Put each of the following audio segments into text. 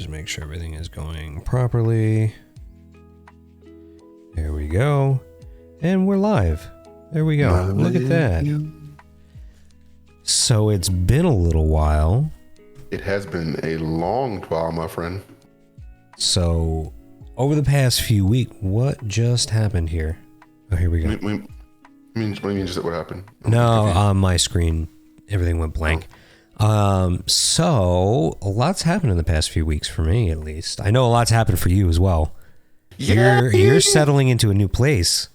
just make sure everything is going properly. There we go. And we're live. There we go. Look at that. So it's been a little while. It has been a long while, my friend. So over the past few weeks, what just happened here? Oh, here we go. What do you mean just what happened? No, on my screen, everything went blank. So a lot's happened in the past few weeks for me, at least. I know a lot's happened for you as well. Yeah, You're settling into a new place.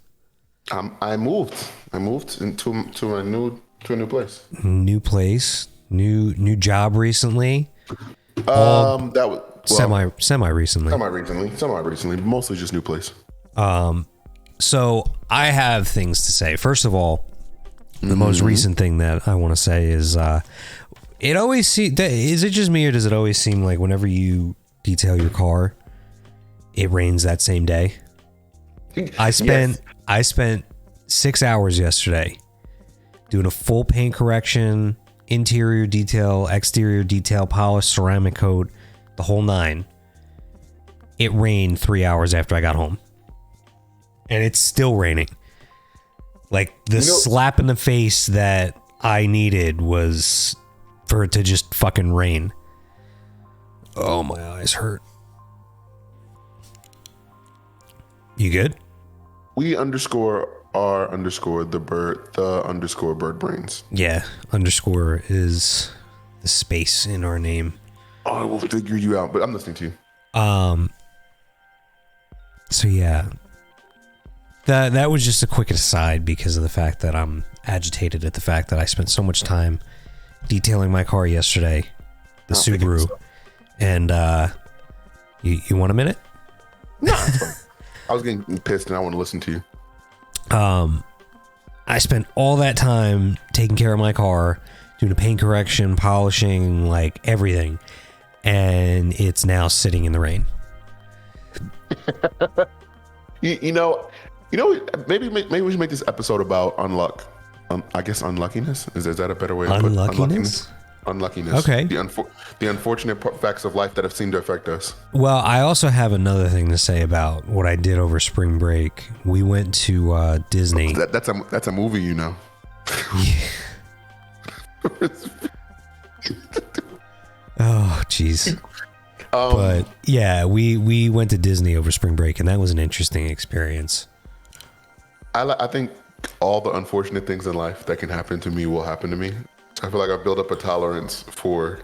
I moved into a new place. New place, new job recently. That was Semi recently. Semi recently, mostly just new place. So I have things to say. First of all, the most recent thing that I want to say is, it always is it just me, or does it always seem like whenever you detail your car, it rains that same day? I spent 6 hours yesterday doing a full paint correction, interior detail, exterior detail, polish, ceramic coat, the whole nine. It rained 3 hours after I got home. And it's still raining. Like, the slap in the face that I needed was for it to just fucking rain. Oh, my eyes hurt. You good? We underscore R underscore the underscore bird brains. Yeah, underscore is the space in our name. Oh, I will figure you out, but I'm listening to you. So yeah, that was just a quick aside because of the fact that I'm agitated at the fact that I spent so much time detailing my car yesterday, the Subaru, and you want a minute? No, it's fine. I was getting pissed and I want to listen to you. I spent all that time taking care of my car, doing a paint correction, polishing, like everything, and it's now sitting in the rain. you know, maybe we should make this episode about unluck. I guess unluckiness. Is that a better way to put unluckiness? Unluckiness. Okay. The unfortunate facts of life that have seemed to affect us. Well, I also have another thing to say about what I did over spring break. We went to Disney. That's a movie, you know. Oh, jeez. But yeah, we went to Disney over spring break, and that was an interesting experience. I think all the unfortunate things in life that can happen to me will happen to me. I feel like I've built up a tolerance for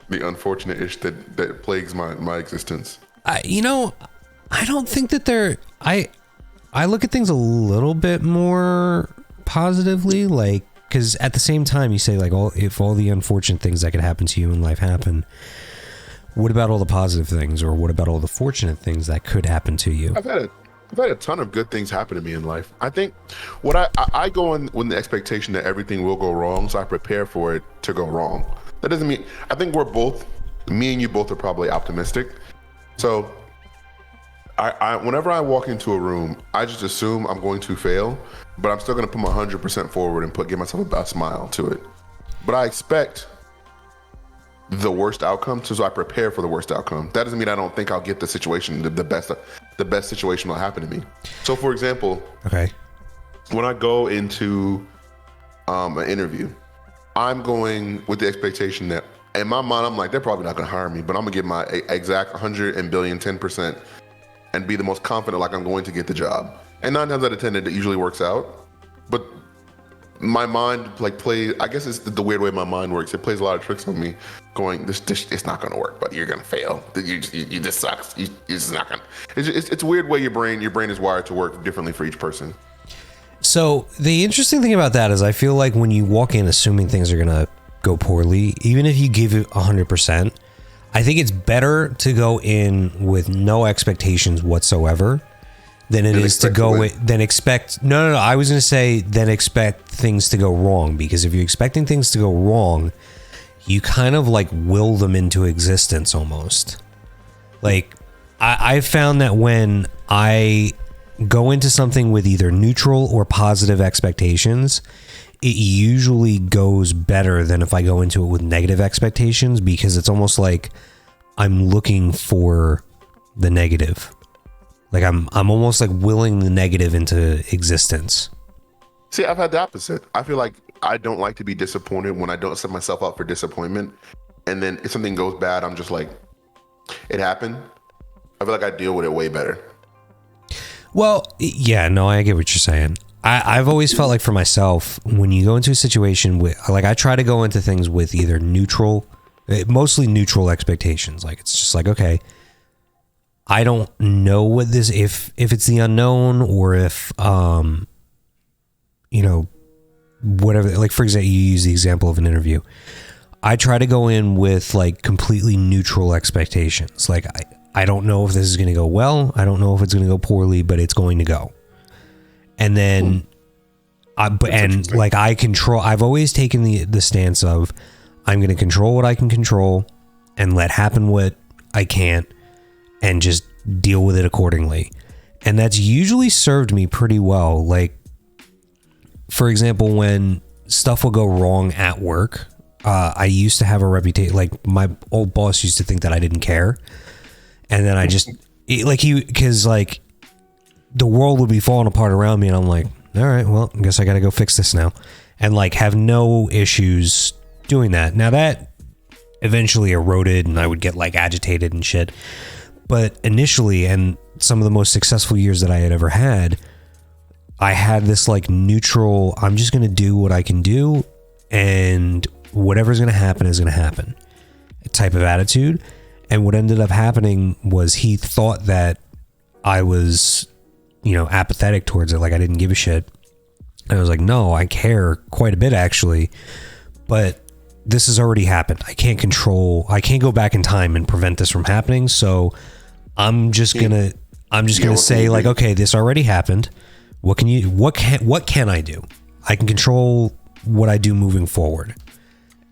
the unfortunate ish that plagues my existence. I don't think that I look at things a little bit more positively, like, because at the same time you say, like, if all the unfortunate things that could happen to you in life happen, what about all the positive things, or what about all the fortunate things that could happen to you? I've had a ton of good things happen to me in life. I think what I go in with the expectation that everything will go wrong, so I prepare for it to go wrong. That doesn't mean, I think me and you both are probably optimistic. So I whenever I walk into a room, I just assume I'm going to fail, but I'm still going to put my 100% forward and give myself a smile to it. But I expect the worst outcome, so I prepare for the worst outcome. That doesn't mean I don't think I'll get the situation, the best situation will happen to me. So, for example, okay, when I go into an interview, I'm going with the expectation that in my mind, I'm like, they're probably not going to hire me, but I'm going to give my exact 100 and billion 10% and be the most confident like I'm going to get the job. And 9 times out of 10, it usually works out. But my mind plays, I guess it's the weird way my mind works. It plays a lot of tricks on me, going, this it's not going to work, but you're going to fail. You just sucks. You just not going to. It's a weird way your brain is wired to work differently for each person. So the interesting thing about that is I feel like when you walk in assuming things are going to go poorly, even if you give it 100%, I think it's better to go in with no expectations whatsoever than it is to go expect. No. I was going to say then expect things to go wrong, because if you're expecting things to go wrong, you kind of like will them into existence almost. Like I found that when I go into something with either neutral or positive expectations, it usually goes better than if I go into it with negative expectations, because it's almost like I'm looking for the negative. Like I'm almost like willing the negative into existence. See, I've had the opposite. I feel like I don't like to be disappointed when I don't set myself up for disappointment. And then if something goes bad, I'm just like, it happened. I feel like I deal with it way better. Well, yeah, no, I get what you're saying. I've always felt like for myself, when you go into a situation with, like, I try to go into things with either mostly neutral expectations. Like, it's just like, okay, I don't know what this, if it's the unknown or if, whatever, like, for example, you use the example of an interview. I try to go in with like completely neutral expectations. Like, I don't know if this is going to go well. I don't know if it's going to go poorly, but it's going to go. And then, I've always taken the stance of, I'm going to control what I can control and let happen what I can't and just deal with it accordingly. And that's usually served me pretty well. Like, for example, when stuff will go wrong at work, I used to have a reputation, like my old boss used to think that I didn't care. And then because the world would be falling apart around me. And I'm like, all right, well, I guess I got to go fix this now. And like have no issues doing that. Now that eventually eroded and I would get like agitated and shit. But initially, and some of the most successful years that I had ever had, I had this like neutral, I'm just going to do what I can do and whatever's going to happen is going to happen type of attitude. And what ended up happening was he thought that I was, apathetic towards it. Like I didn't give a shit. And I was like, no, I care quite a bit actually, but this has already happened. I can't go back in time and prevent this from happening. So I'm just going to say like, okay, this already happened. What can I do? I can control what I do moving forward.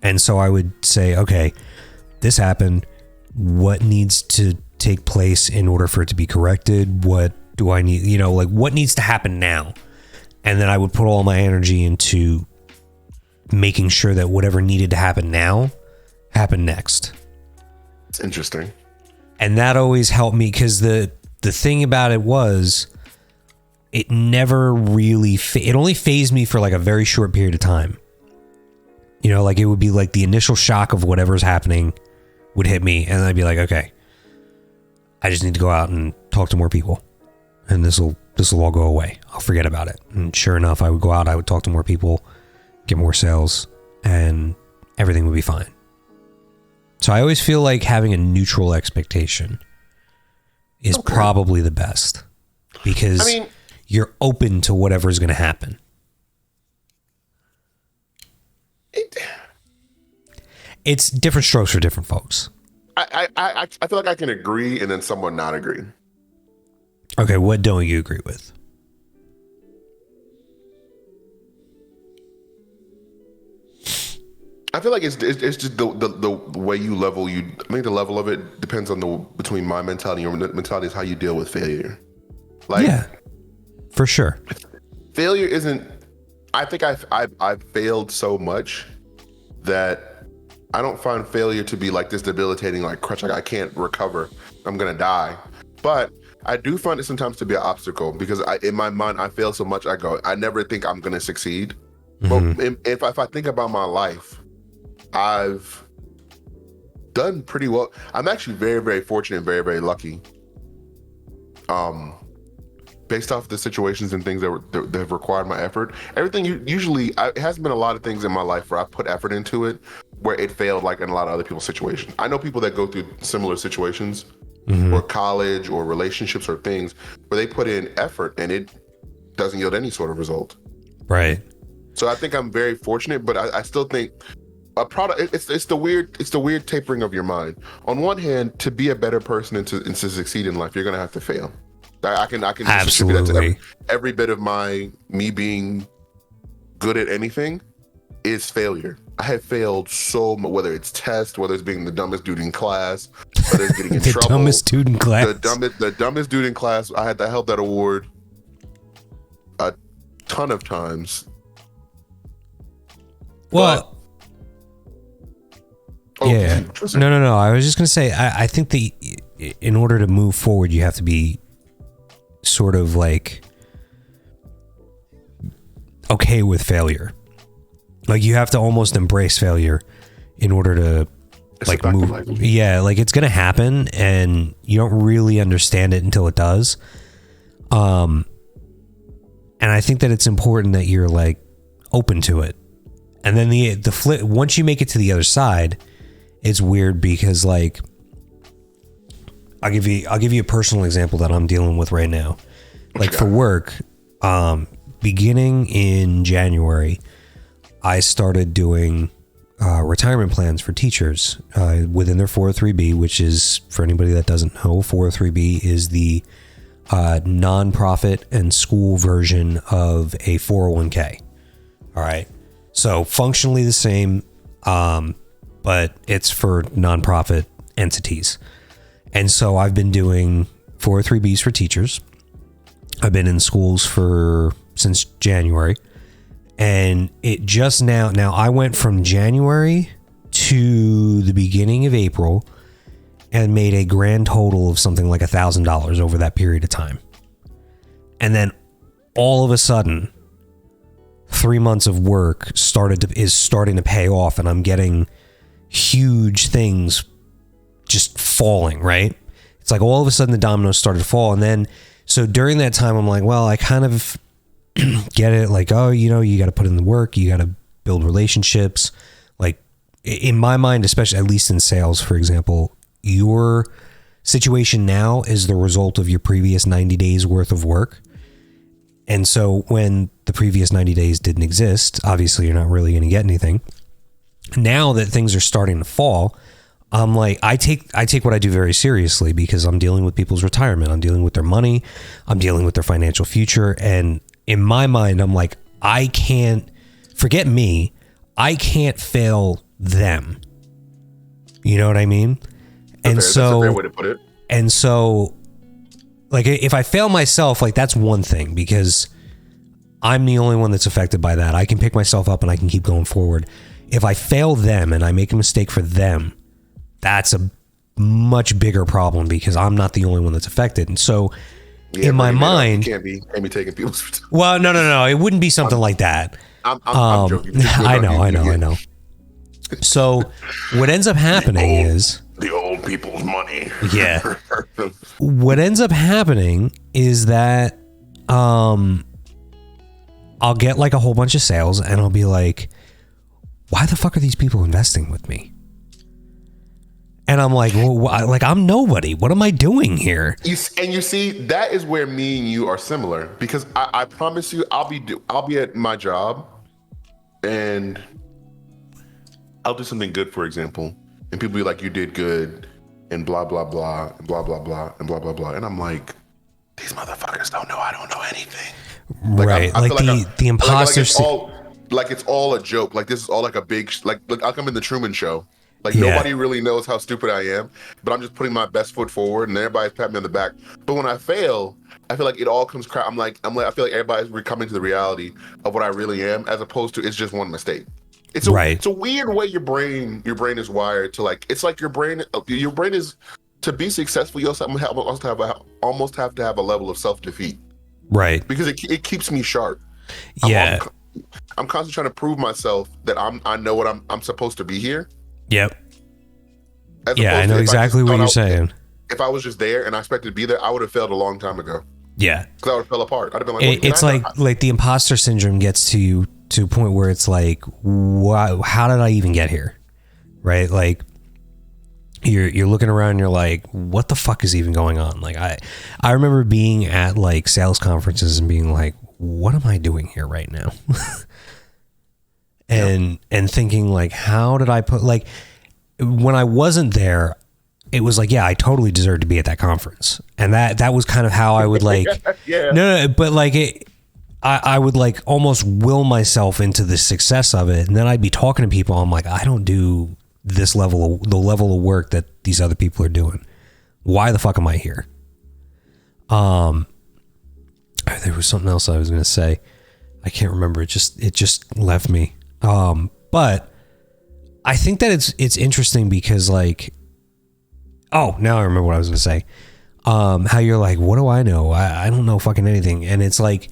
And so I would say, okay, this happened. What needs to take place in order for it to be corrected? What do I need, what needs to happen now? And then I would put all my energy into making sure that whatever needed to happen now happened next. It's interesting. And that always helped me because the thing about it was it never really, it only fazed me for like a very short period of time. Like it would be like the initial shock of whatever's happening would hit me. And I'd be like, okay, I just need to go out and talk to more people. And this will all go away. I'll forget about it. And sure enough, I would go out, I would talk to more people, get more sales, and everything would be fine. So I always feel like having a neutral expectation is probably the best because you're open to whatever's going to happen. It's different strokes for different folks. I feel like I can agree and then somewhat not agree. Okay, what don't you agree with? I feel like it's just the way you level. I think the level of it depends on between my mentality and your mentality is how you deal with failure. Like, yeah, for sure. Failure isn't. I think I've failed so much that I don't find failure to be like this debilitating, like crutch. Like I can't recover. I'm gonna die. But I do find it sometimes to be an obstacle because in my mind I fail so much. I never think I'm gonna succeed. Mm-hmm. But if I think about my life, I've done pretty well. I'm actually very, very fortunate and very, very lucky. Based off the situations and things that have required my effort, everything it hasn't been a lot of things in my life where I put effort into it, where it failed like in a lot of other people's situations. I know people that go through similar situations, mm-hmm. or college or relationships or things where they put in effort and it doesn't yield any sort of result. Right. So I think I'm very fortunate, but I still think a product. It's the weird tapering of your mind. On one hand, to be a better person and to succeed in life, you're gonna have to fail. I can attribute that to every bit of me being good at anything is failure. I have failed so much, whether it's tests, whether it's being the dumbest dude in class, whether it's getting in trouble. The dumbest dude in class. The dumbest dude in class. I held that award a ton of times. Well, Oh, Yeah. No. I was just gonna say, I think in order to move forward, you have to be sort of like okay with failure. Like you have to almost embrace failure in order to like move. Yeah, like it's gonna happen, and you don't really understand it until it does. And I think that it's important that you're like open to it. And then the flip, once you make it to the other side, it's weird because like I'll give you a personal example that I'm dealing with right now. Like for work, beginning in January, I started doing retirement plans for teachers within their 403B, which is, for anybody that doesn't know, 403B is the nonprofit and school version of a 401k. All right. So functionally the same, but it's for nonprofit entities. And so I've been doing 403Bs for teachers. I've been in schools since January. And it just now I went from January to the beginning of April and made a grand total of something like $1,000 over that period of time. And then all of a sudden, 3 months of work is starting to pay off, and I'm getting huge things just falling, right? It's like all of a sudden the dominoes started to fall. And then, so during that time, I'm like, well, I kind of get it. Like, oh, you got to put in the work. You got to build relationships. Like in my mind, especially at least in sales, for example, your situation now is the result of your previous 90 days worth of work. And so when the previous 90 days didn't exist, obviously you're not really going to get anything. Now that things are starting to fall, I'm like, I take what I do very seriously because I'm dealing with people's retirement. I'm dealing with their money. I'm dealing with their financial future. And in my mind, I'm like, I can't forget me. I can't fail them. You know what I mean? That's a fair way to put it. And so, like, if I fail myself, like, that's one thing because I'm the only one that's affected by that. I can pick myself up and I can keep going forward. If I fail them and I make a mistake for them, that's a much bigger problem because I'm not the only one that's affected. And so, in my mind, can't be taking people's. Well, no. It wouldn't be something like that. I'm joking. I know. So, what ends up happening is the old people's money. Yeah. What ends up happening is that I'll get like a whole bunch of sales and I'll be like, why the fuck are these people investing with me? And I'm like, well, like I'm nobody. What am I doing here? You see, that is where me and you are similar because I promise you, I'll be at my job and I'll do something good, for example, and people be like, you did good and blah, blah, blah, and blah, blah, blah, and blah, blah, blah. And I'm like, these motherfuckers don't know I don't know anything. Like, right. Like the imposter. Like it's all a joke. Like this is all like a big, like I'll come in the Truman Show. Like nobody really knows how stupid I am, but I'm just putting my best foot forward and everybody's patting me on the back. But when I fail, I feel like it all comes crap. I feel like everybody's coming to the reality of what I really am, as opposed to it's just one mistake. It's a weird way your brain is wired to like. It's like your brain is to be successful. You also almost have to have a level of self-defeat, right? Because it keeps me sharp. Yeah, I'm constantly trying to prove myself that I know what I'm supposed to be here. Yep. Yeah, I know exactly what you're saying. If I was just there and I expected to be there, I would have failed a long time ago. Yeah, because I would have fell apart. I'd have been like, it's like the imposter syndrome gets to you to a point where it's like, wow, how did I even get here? Right? Like you're looking around and you're like, what the fuck is even going on? Like I remember being at like sales conferences and being like, what am I doing here right now? And thinking like, how did I put, like, when I wasn't there, it was like, yeah, I totally deserved to be at that conference. And that was kind of how I would like, no, but like I would like almost will myself into the success of it. And then I'd be talking to people. I'm like, I don't do the level of work that these other people are doing. Why the fuck am I here? There was something else I was going to say. I can't remember. It just left me. But I think that it's interesting because like, oh, now I remember what I was going to say. How you're like, what do I know? I don't know fucking anything. And it's like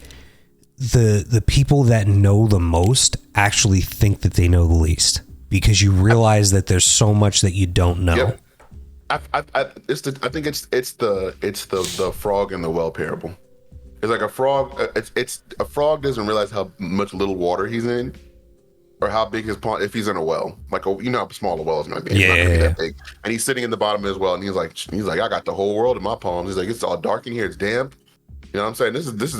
the people that know the most actually think that they know the least because you realize that there's so much that you don't know. Yep. I think it's the frog in the well parable. It's like a frog. It's a frog doesn't realize how much little water he's in, or how big his pond if he's in a well. Like you know how small a well is going to be. It's not going to be that big. And he's sitting in the bottom of his well, and he's like, I got the whole world in my palms. He's like, it's all dark in here. It's damp. You know what I'm saying? This is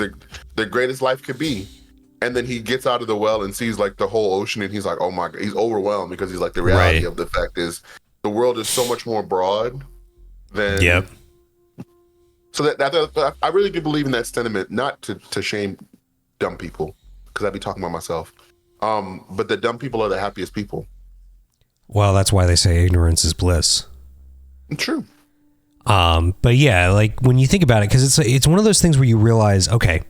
the greatest life could be. And then he gets out of the well and sees like the whole ocean, and he's like, oh my God, he's overwhelmed because he's like, the reality of the fact is the world is so much more broad than. Yep. So that I really do believe in that sentiment, not to shame dumb people, because I'd be talking about myself. But the dumb people are the happiest people. Well, that's why they say ignorance is bliss. True. But yeah, like when you think about it, because it's one of those things where you realize, okay,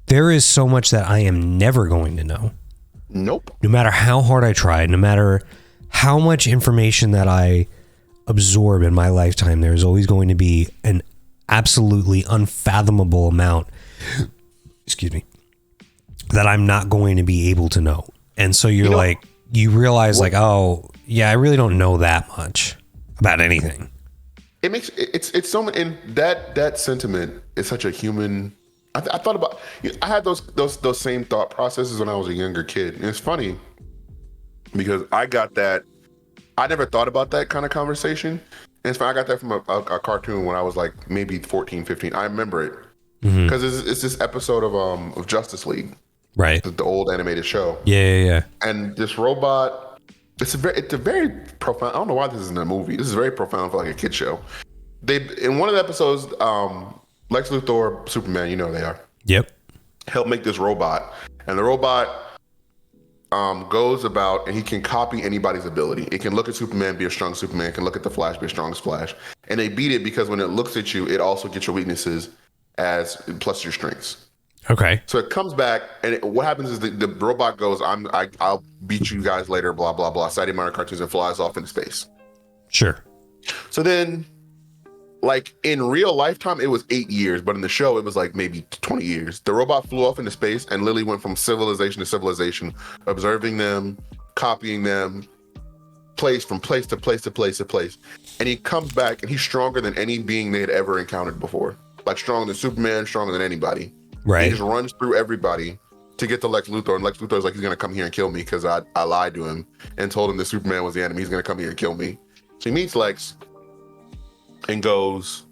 there is so much that I am never going to know. Nope. No matter how hard I try, no matter how much information that I absorb in my lifetime, there's always going to be an absolutely unfathomable amount, excuse me, that I'm not going to be able to know. And so you realize like, oh yeah, I really don't know that much about anything. It makes it's so, and that sentiment is such a human. I thought about, I had those same thought processes when I was a younger kid. And it's funny because I got that. I never thought about that kind of conversation. And it's funny, I got that from a cartoon when I was like maybe 14, 15. I remember it because it's this episode of Justice League, right? The old animated show. Yeah. And this robot, it's a very profound. I don't know why this is in a movie. This is very profound for like a kid show. In one of the episodes, Lex Luthor, Superman, you know who they are. Yep. Help make this robot, and the robot goes about and he can copy anybody's ability. It can look at Superman, be a strong Superman. It can look at the Flash, be a strong Flash. And they beat it because when it looks at you, it also gets your weaknesses as plus your strengths. Okay. So it comes back, and what happens is the robot goes, I'll beat you guys later, blah blah blah. Saturday morning cartoons, and flies off into space. Sure. So then, like in real lifetime, it was 8 years, but in the show, it was like maybe 20 years. The robot flew off into space and literally went from civilization to civilization, observing them, copying them, from place to place to place to place. And he comes back and he's stronger than any being they had ever encountered before. Like stronger than Superman, stronger than anybody. Right. He just runs through everybody to get to Lex Luthor. And Lex Luthor's like, he's going to come here and kill me because I lied to him and told him that Superman was the enemy. He's going to come here and kill me. So he meets Lex and goes,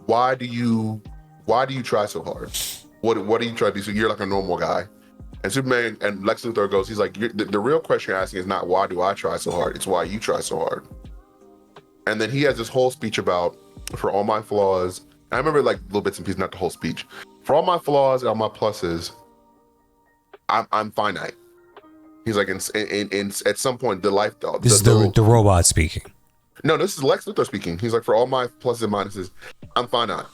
why do you try so hard? What do you try to do? So you're like a normal guy. And Superman and Lex Luthor goes, he's like, the real question you're asking is not why do I try so hard? It's why you try so hard. And then he has this whole speech about, for all my flaws, I remember like little bits and pieces, not the whole speech. For all my flaws and all my pluses, I'm finite. He's like, in at some point, the life. This is the robot speaking. No, this is Lex Luthor speaking. He's like, for all my pluses and minuses, I'm finite.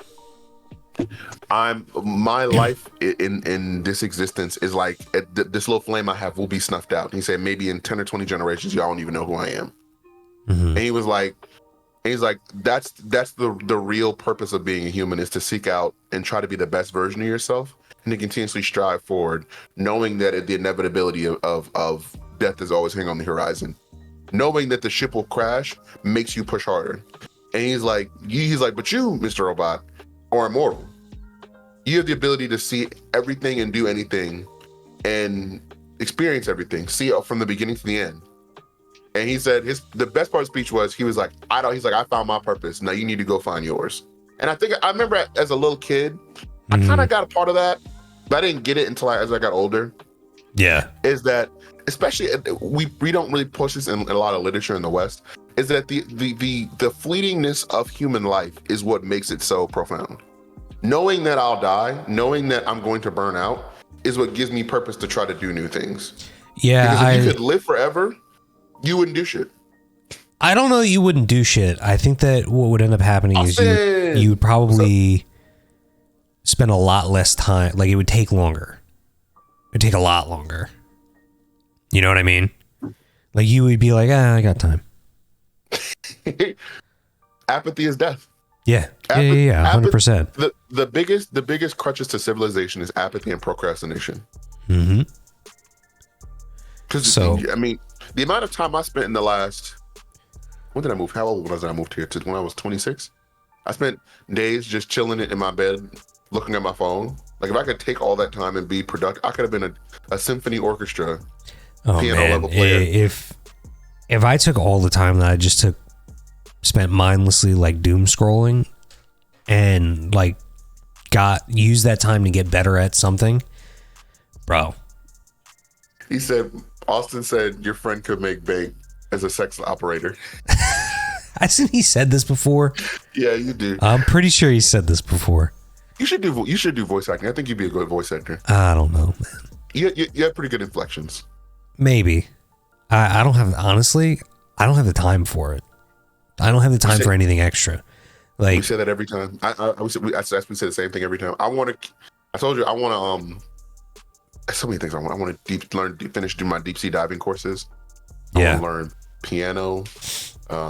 My life in this existence is like this little flame I have will be snuffed out. And he said maybe in 10 or 20 generations, y'all don't even know who I am. Mm-hmm. And he was like, that's the real purpose of being a human, is to seek out and try to be the best version of yourself and to continuously strive forward, knowing that the inevitability of death is always hanging on the horizon. Knowing that the ship will crash makes you push harder. And he's like, but you, Mr. Robot, are immortal. You have the ability to see everything and do anything and experience everything, see it from the beginning to the end. And he said the best part of the speech was, he was like, I found my purpose. Now you need to go find yours. And I remember as a little kid, I kind of got a part of that, but I didn't get it until as I got older. Yeah. Is that, especially we don't really push this in a lot of literature in the West, is that the fleetingness of human life is what makes it so profound. Knowing that I'll die, knowing that I'm going to burn out, is what gives me purpose to try to do new things. Yeah. Because if you could live forever, you wouldn't do shit. I don't know that you wouldn't do shit. I think that what would end up happening is you would probably spend a lot less time. Like, it would take longer. It'd take a lot longer. You know what I mean? Like you would be like, I got time. Apathy is death. Yeah. Yeah. 100%. The biggest crutches to civilization is apathy and procrastination. Mm-hmm. Because I mean, the amount of time I spent in the last, when did I move? How old was I moved here? When I was 26. I spent days just chilling in my bed, looking at my phone. Like if I could take all that time and be productive, I could have been a symphony orchestra piano level player. If I took all the time that I just spent mindlessly like doom scrolling and like used that time to get better at something, bro. Austin said your friend could make bank as a sex operator. Hasn't he said this before? Yeah, you do. I'm pretty sure he said this before. You should do voice acting. I think you'd be a good voice actor. I don't know, man. You have pretty good inflections. Maybe. I don't have the time for it. I don't have the time for anything extra. Like we say that every time. We say the same thing every time. I told you I want to so many things I want. I want to finish doing my deep sea diving courses. I want to learn piano. I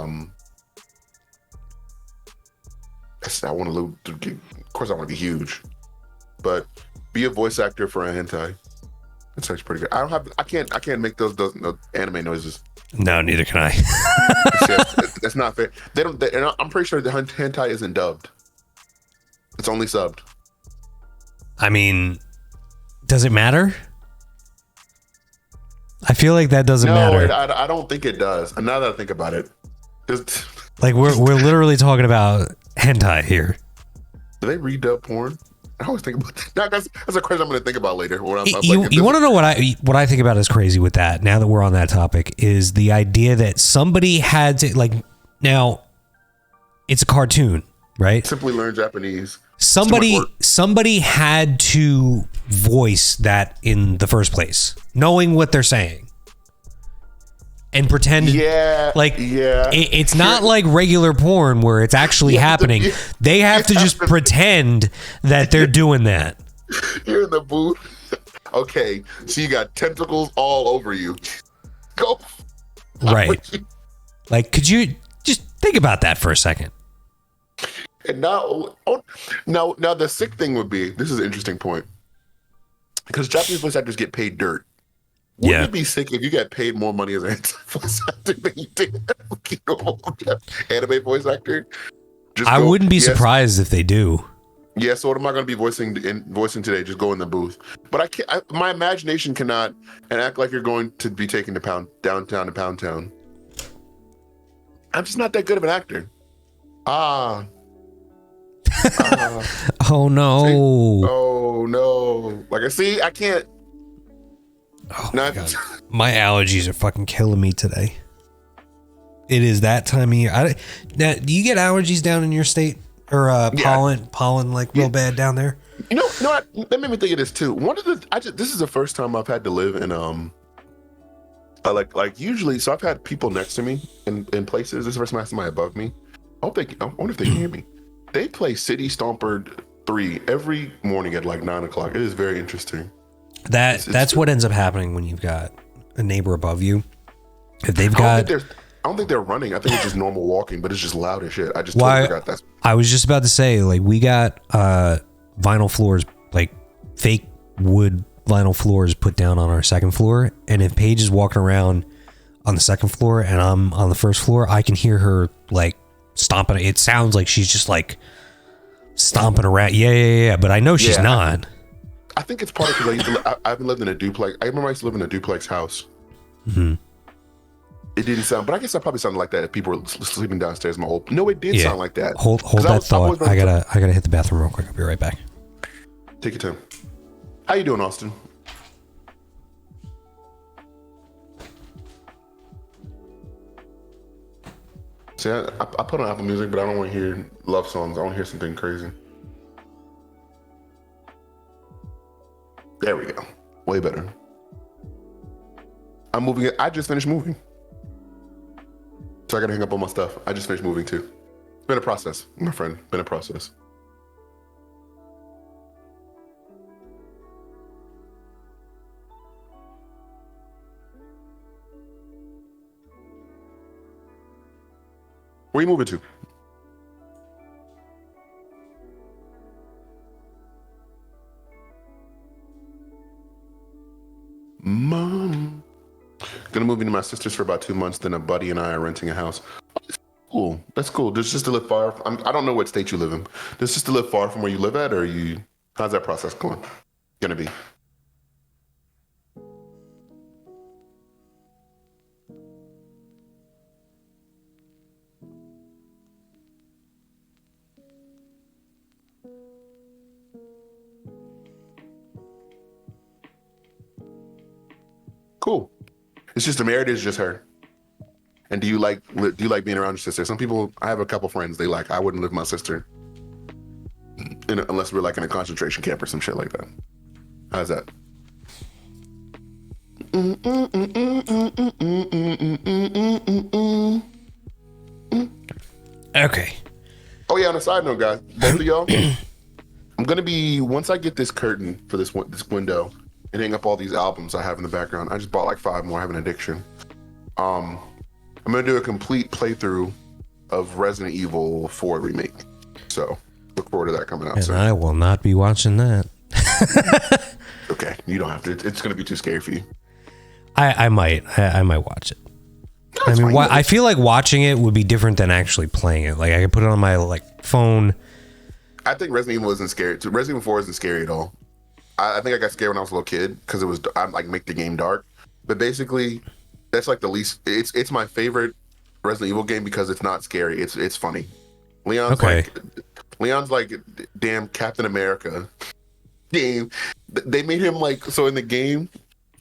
want to of course I want to be huge, but be a voice actor for a hentai. That's actually pretty good. I can't make those anime noises. No, neither can I. That's not fair. I'm pretty sure the hentai isn't dubbed. It's only subbed. I mean, does it matter? I feel like that doesn't matter. I don't think it does. Now that I think about it, like we're literally talking about hentai here. Do they redub porn? I always think about that. That's a question I'm going to think about later. You want to know what I think about is crazy with that? Now that we're on that topic, is the idea that somebody had to now. It's a cartoon, right? Simply learn Japanese. Somebody had to voice that in the first place, knowing what they're saying, and pretend. It's not like regular porn where it's actually happening. They have to just pretend that they're doing that. You're in the booth. Okay, so you got tentacles all over you. Go. Right. Like, could you just think about that for a second? And now the sick thing would be, this is an interesting point, because Japanese voice actors get paid dirt. Wouldn't it be sick if you got paid more money as a voice actor than you did anime voice actor? I wouldn't be surprised if they do. Yeah, so what am I going to be voicing today? Just go in the booth. But I can't. My imagination cannot and act like you're going to be taken to downtown to Pound Town. I'm just not that good of an actor. Oh no! See? Oh no! Like I can't. Oh my God. My allergies are fucking killing me today. It is that time of year. Now, do you get allergies down in your state, or pollen like real bad down there? You know what? That made me think of this too. This is the first time I've had to live in like usually. So I've had people next to me in places. This is the first time I have somebody above me. I wonder if they can hear me. They play City Stomper 3 every morning at like 9:00. It is very interesting. That's what ends up happening when you've got a neighbor above you. If they've I don't think they're running. I think it's just normal walking, but it's just loud as shit. I just totally forgot that. I was just about to say, like, we got vinyl floors, like fake wood vinyl floors put down on our second floor. And if Paige is walking around on the second floor and I'm on the first floor, I can hear her like stomping. It sounds like she's just like stomping around. Yeah. But I know she's not. I think it's part of because I haven't lived in a duplex. I remember I used to live in a duplex house. Mm-hmm. It didn't sound, but I guess I probably sounded like that if people were sleeping downstairs. No, it did sound like that. Hold that thought. I gotta hit the bathroom real quick. I'll be right back. Take your time. How you doing, Austin? See, I put on Apple Music, but I don't want to hear love songs. I want to hear something crazy. There we go. Way better. I'm moving it. I just finished moving. So I gotta hang up all my stuff. I just finished moving too. It's been a process, my friend. Been a process. Where you moving to? Mom. Gonna move into my sister's for about 2 months. Then a buddy and I are renting a house. Cool. That's cool. This just to live far. I don't know what state you live in. This just to live far from where you live at, or you? How's that process going? Gonna be. Cool. It's just the marriage is just her. And do you like being around your sister? Some people, I have a couple friends, I wouldn't live with my sister unless we're like in a concentration camp or some shit like that. How's that? Okay. Oh yeah, on a side note, guys, both of y'all, I'm gonna be, once I get this curtain for this window and hang up all these albums I have in the background. I just bought like 5 more. I have an addiction. I'm gonna do a complete playthrough of Resident Evil 4 remake. So look forward to that coming out And soon. I will not be watching that. Okay, you don't have to. It's gonna be too scary for you. I might watch it. No, I it's mean, fine. I feel like watching it would be different than actually playing it. Like I could put it on my like phone. I think Resident Evil isn't scary. Resident Evil 4 isn't scary at all. I think I got scared when I was a little kid because it was, I like make the game dark. But basically, that's like the least. It's my favorite Resident Evil game because it's not scary. It's funny. Leon's like damn Captain America game. They made him like, so in the game.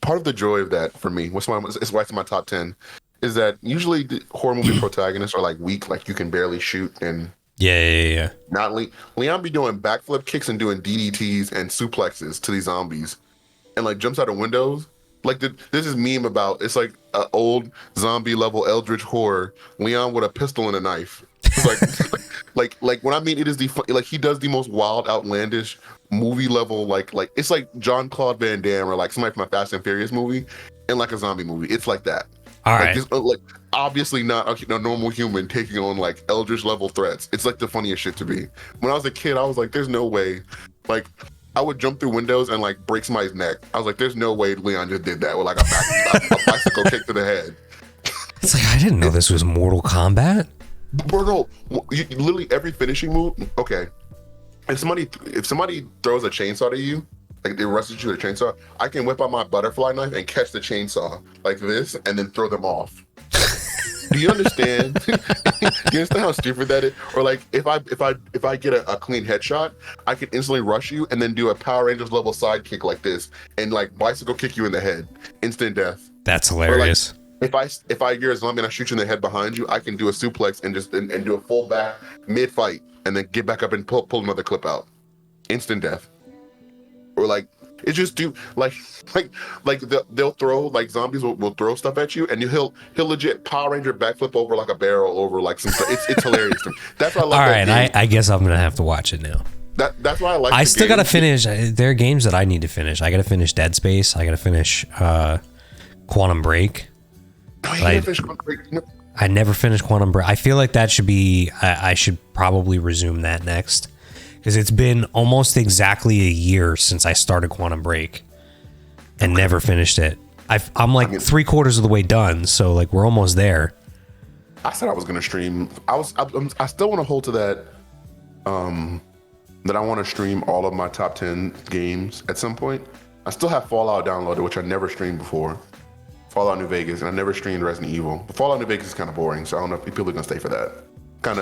Part of the joy of that for me, it's why it's in my top 10, is that usually the horror movie protagonists are like weak, like you can barely shoot and Yeah. not Leon be doing backflip kicks and doing DDTs and suplexes to these zombies, and like jumps out of windows. Like this is meme about, it's like an old zombie level eldritch horror. Leon with a pistol and a knife. It's like when I mean it is like he does the most wild, outlandish movie level like it's like Jean-Claude Van Damme or like somebody from a Fast and Furious movie and like a zombie movie. It's like that. All like right. This, like obviously not a normal human taking on like eldritch level threats. It's like the funniest shit to be. When I was a kid, I was like, there's no way. Like I would jump through windows and like break somebody's neck. I was like, there's no way Leon just did that with like a bicycle kick to the head. It's like I didn't know this was Mortal Kombat. Bro, no, literally every finishing move. Okay, if somebody throws a chainsaw to you, like they rushes you with a chainsaw, I can whip out my butterfly knife and catch the chainsaw like this, and then throw them off. Do you understand? Do you understand how stupid that is? Or like if I get a clean headshot, I can instantly rush you and then do a Power Rangers level side kick like this, and like bicycle kick you in the head, instant death. That's hilarious. If I hear a zombie and I shoot you in the head behind you, I can do a suplex and just and do a full back mid fight and then get back up and pull another clip out. Instant death. Or like it just do like they'll throw like zombies will throw stuff at you and he'll legit Power Ranger backflip over like a barrel over like some stuff. It's hilarious to me. That's why I love All that right, game. I guess I'm gonna have to watch it now. That's why I like. I still gotta finish. There are games that I need to finish. I gotta finish Dead Space. I gotta finish Quantum Break. I never finished Quantum Break. I feel like that should be. I should probably resume that next because it's been almost exactly a year since I started Quantum Break and never finished it. I'm like 3/4 of the way done, so like we're almost there. I said I was gonna stream. I still want to hold to that. That I want to stream all of my top 10 games at some point. I still have Fallout downloaded, which I never streamed before. Fallout New Vegas, and I never streamed Resident Evil. But Fallout New Vegas is kind of boring, so I don't know if people are gonna stay for that.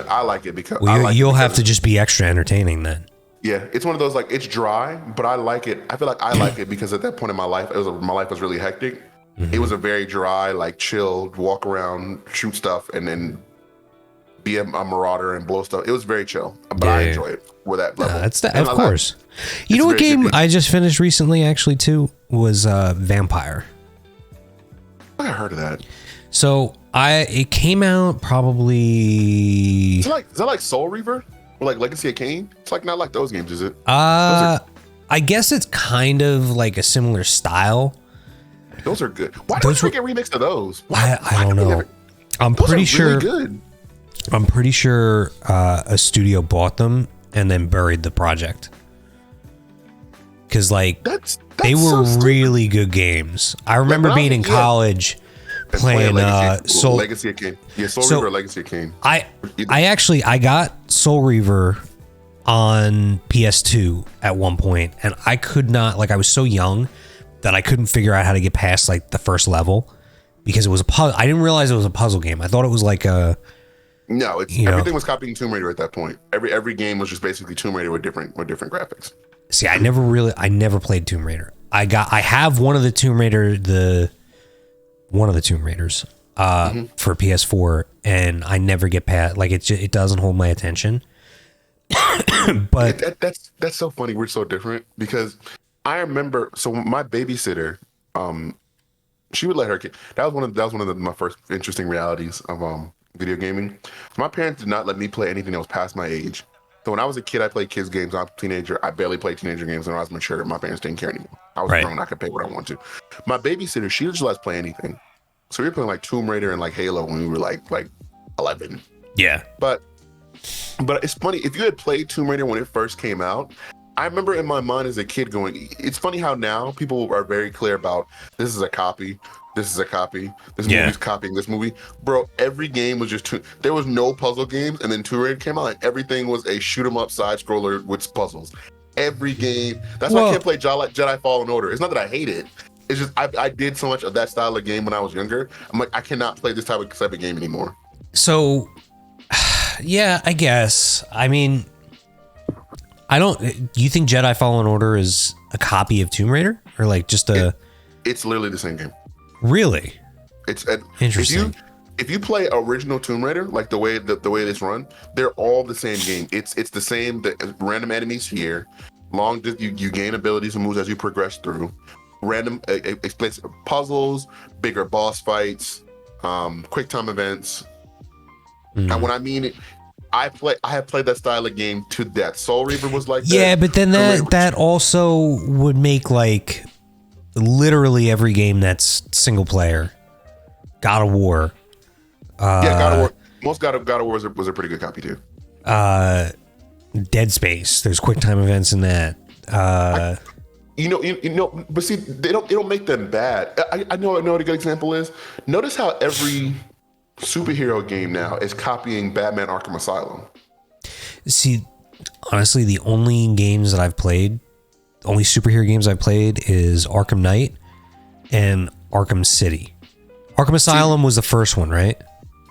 I like it because you'll have to just be extra entertaining then. Yeah, it's one of those like it's dry, but I like it. I feel like I like it because at that point in my life, my life was really hectic. It was a very dry, like chilled, walk around, shoot stuff, and then be a marauder and blow stuff. It was very chill, but I enjoy it with that level. Of course. You know what game I just finished recently actually too was Vampire. I heard of that. So it came out probably. Is that like Soul Reaver or like Legacy of Kain? It's like not like those games, is it? I guess it's kind of like a similar style. Those are good. Why don't we get remixed to those? I don't know. I'm those pretty are sure. Really good. I'm pretty sure a studio bought them and then buried the project. Because, like, they were so really good games. I remember being in college playing Legacy of Kain. Yeah, Soul Reaver or Legacy of Kain. I got Soul Reaver on PS2 at one point, and I could not, like, I was so young that I couldn't figure out how to get past, like, the first level because it was a puzzle. I didn't realize it was a puzzle game. I thought it was like a... No, everything was copying Tomb Raider at that point. Every game was just basically Tomb Raider with different graphics. See, I never played Tomb Raider. I have one of the Tomb Raiders for PS4, and I never get past, like, it doesn't hold my attention. But that's so funny. We're so different because I remember. So my babysitter, she would let her kid. That was one of my first interesting realities of video gaming. My parents did not let me play anything that was past my age. So when I was a kid, I played kids games. When I was a teenager, I barely played teenager games. When I was mature, my parents didn't care anymore. I was grown. I could play what I want to. My babysitter, she just lets play anything. So we were playing like Tomb Raider and like Halo when we were like 11. Yeah. But it's funny, if you had played Tomb Raider when it first came out, I remember in my mind as a kid going, it's funny how now people are very clear about this is a copy, this movie's copying this movie. Bro, every game was just there was no puzzle games, and then Tomb Raider came out and everything was a shoot 'em up side scroller with puzzles. Every game. That's why I can't play Jedi Fallen Order. It's not that I hate it. It's just I did so much of that style of game when I was younger. I'm like, I cannot play this type of game anymore. So yeah, I guess. I mean, do you think Jedi Fallen Order is a copy of Tomb Raider, or like just it's literally the same game. Really? It's interesting. If you play original Tomb Raider, like the way it's run, they're all the same game. It's the same. The random enemies here. You gain abilities and moves as you progress through. Random puzzles, bigger boss fights, quick time events. And when I mean it, I have played that style of game to death. Soul Reaver was like that. Yeah, but then that also would make like literally every game that's single player. God of War. God of War. Most God of War was a pretty good copy too. Dead Space. There's quick time events in that. But see, they don't make them bad. I know what a good example is. Notice how every superhero game now is copying Batman Arkham Asylum. See, honestly, the only superhero games I've played is Arkham Knight and Arkham City. Arkham Asylum was the first one, right?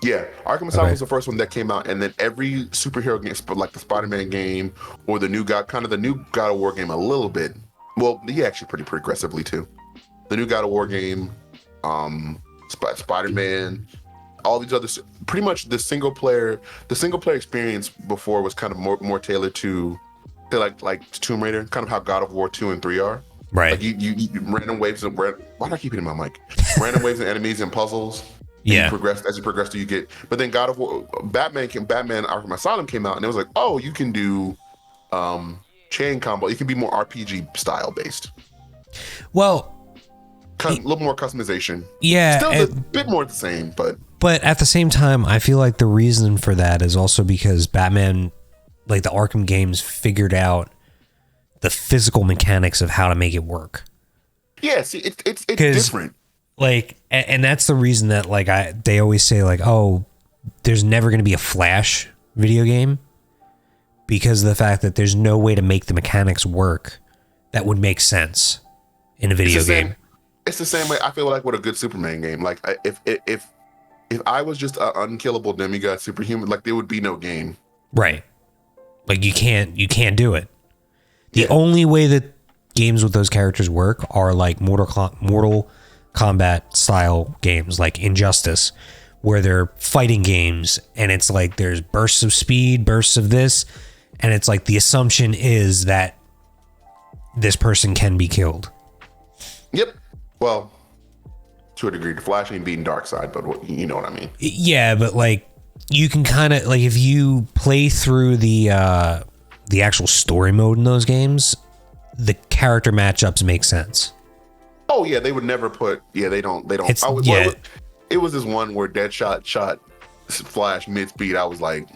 Yeah, Arkham Asylum was the first one that came out, and then every superhero game, like the Spider-Man game or the new God of War game, a little bit. Well, he actually pretty progressively too. The new God of War game, Spider-Man, all these others. Pretty much the single player experience before was kind of more tailored to like Tomb Raider, kind of how God of War 2 and 3 are. Right. Like you random waves of why do I keep it in my mic? Random waves of enemies and puzzles. Yeah. As you progress through, you get. But then God of War, Batman Arkham Asylum came out, and it was like, oh, you can do chain combo. You can be more RPG style based. Well, a little more customization. Yeah, still a bit more the same, but at the same time, I feel like the reason for that is also because Batman, like the Arkham games, figured out the physical mechanics of how to make it work. Yeah, see, it's different. Like, and that's the reason that like they always say like, oh, there's never going to be a Flash video game because of the fact that there's no way to make the mechanics work that would make sense in a video game. It's the same way I feel like with a good Superman game. Like if I was just an unkillable demigod superhuman, like there would be no game. Right. Like you can't do it. The only way that games with those characters work are like Mortal Kombat style games like Injustice, where they're fighting games and it's like there's bursts of speed, bursts of this, and it's like the assumption is that this person can be killed. Yep. Well, to a degree, the Flash ain't beating Darkseid, but you know what I mean. Yeah, but like you can kind of like if you play through the actual story mode in those games, the character matchups make sense. Oh yeah, they would never put. Yeah, they don't. It was this one where Deadshot shot Flash mid speed, I was like,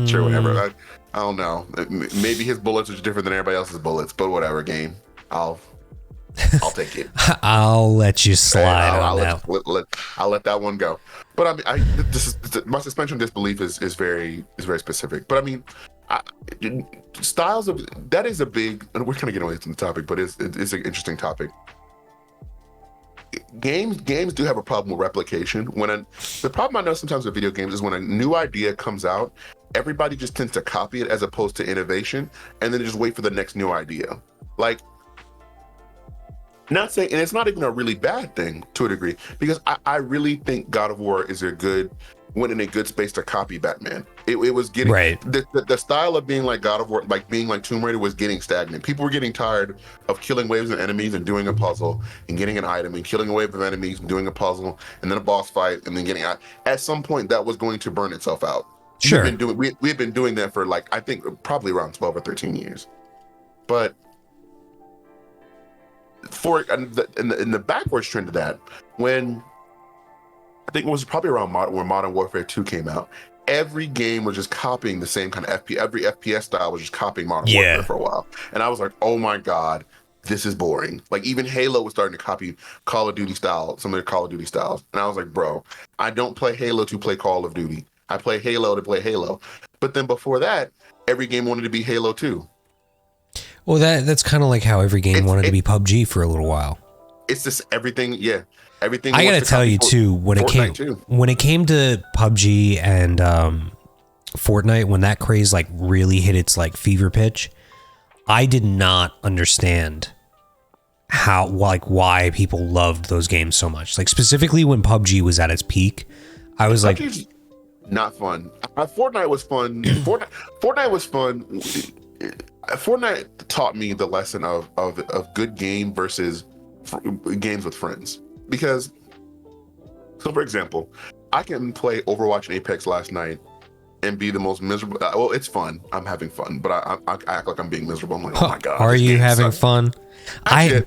sure, whatever. I don't know. Maybe his bullets are different than everybody else's bullets, but whatever. Game, I'll take it. I'll let you slide on that. I'll let that one go. But I mean, my suspension of disbelief is very specific. But I mean, styles of that is a big. And we're kind of getting away from the topic, but it's an interesting topic. Games do have a problem with replication. The problem I know sometimes with video games is when a new idea comes out, everybody just tends to copy it as opposed to innovation, and then just wait for the next new idea. Like, not saying, and it's not even a really bad thing to a degree, because I really think God of War went in a good space to copy Batman. It was getting right. The style of being like God of War, like being like Tomb Raider, was getting stagnant. People were getting tired of killing waves of enemies and doing a puzzle and getting an item and killing a wave of enemies and doing a puzzle and then a boss fight and then getting out. At some point, that was going to burn itself out. Sure. We've been doing that for like, I think probably around 12 or 13 years. But in the backwards trend of that, when I think it was probably around when Modern Warfare 2 came out, every game was just copying the same kind of every FPS style was just copying Modern Warfare for a while. And I was like, oh my God, this is boring. Like even Halo was starting to copy Call of Duty style, some of the Call of Duty styles. And I was like, bro, I don't play Halo to play Call of Duty. I play Halo to play Halo. But then before that, every game wanted to be Halo 2. Well, that's kind of like how every game wanted to be PUBG for a little while. It's just everything, everything. I gotta tell you too, when it came to PUBG and Fortnite, when that craze like really hit its like fever pitch, I did not understand why people loved those games so much. Like specifically when PUBG was at its peak, I was like, not fun. Fortnite was fun. Fortnite was fun. Fortnite taught me the lesson of good game versus games with friends. Because, so for example, I can play Overwatch and Apex last night and be the most miserable. Well, it's fun. I'm having fun, but I act like I'm being miserable. I'm like, oh my God. Are you having fun?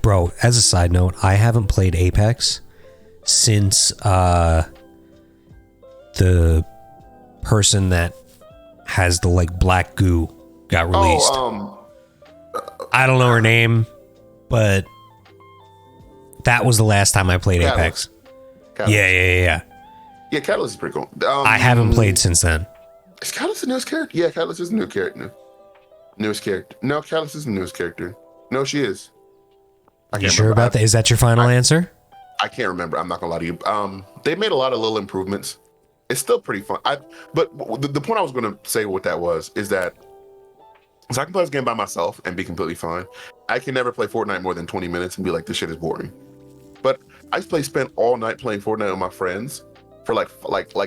Bro, as a side note, I haven't played Apex since the person that has the like black goo got released. I don't know her name, but that was the last time I played Apex. Catalyst. Yeah. Yeah, Catalyst is pretty cool. I haven't played since then. Is Catalyst the newest character? Yeah, Catalyst is the new character. Newest character. No, Catalyst is the newest character. No, she is. You sure about that? Is that your final answer? I can't remember. I'm not gonna lie to you. They made a lot of little improvements. It's still pretty fun. But the point I was gonna say what that was is that, so I can play this game by myself and be completely fine. I can never play Fortnite more than 20 minutes and be like, this shit is boring. But I spent all night playing Fortnite with my friends for like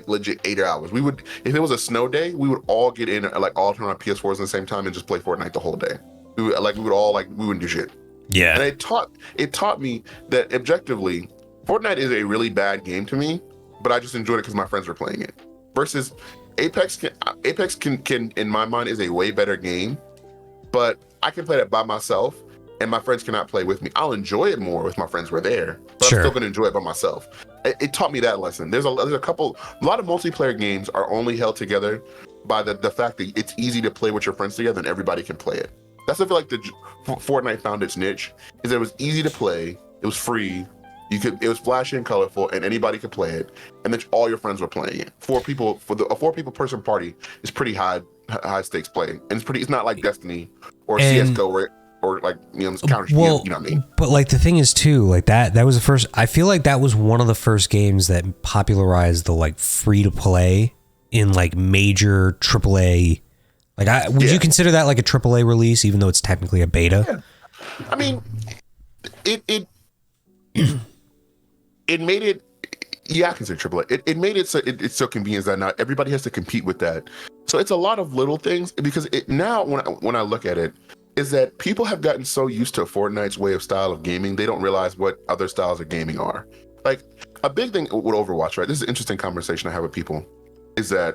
legit 8 hours. We would, if it was a snow day, we would all get in, like all turn on PS4s at the same time and just play Fortnite the whole day. We wouldn't do shit. Yeah. And it taught me that objectively, Fortnite is a really bad game to me, but I just enjoyed it because my friends were playing it. Versus Apex can in my mind is a way better game, but I can play that by myself and my friends cannot play with me. I'll enjoy it more if my friends were there, but sure. I'm still gonna enjoy it by myself. It taught me that lesson. There's a lot of multiplayer games are only held together by the fact that it's easy to play with your friends together and everybody can play it. That's I feel like Fortnite found its niche, is it was easy to play, it was free, it was flashy and colorful, and anybody could play it, and then all your friends were playing it. A 4 people person party is pretty high stakes play, and it's not like Destiny or CS:GO or like Counter. You know what I mean? But like the thing is too, like that was the first. I feel like that was one of the first games that popularized the like free to play in like major AAA. Like, would you consider that like a AAA release, even though it's technically a beta? Yeah. I mean, it made it. Yeah, I consider AAA. It made it so it's so convenient that now everybody has to compete with that. So it's a lot of little things, because now when I look at it, is that people have gotten so used to Fortnite's way of style of gaming, they don't realize what other styles of gaming are. Like a big thing with Overwatch, right? This is an interesting conversation I have with people, is that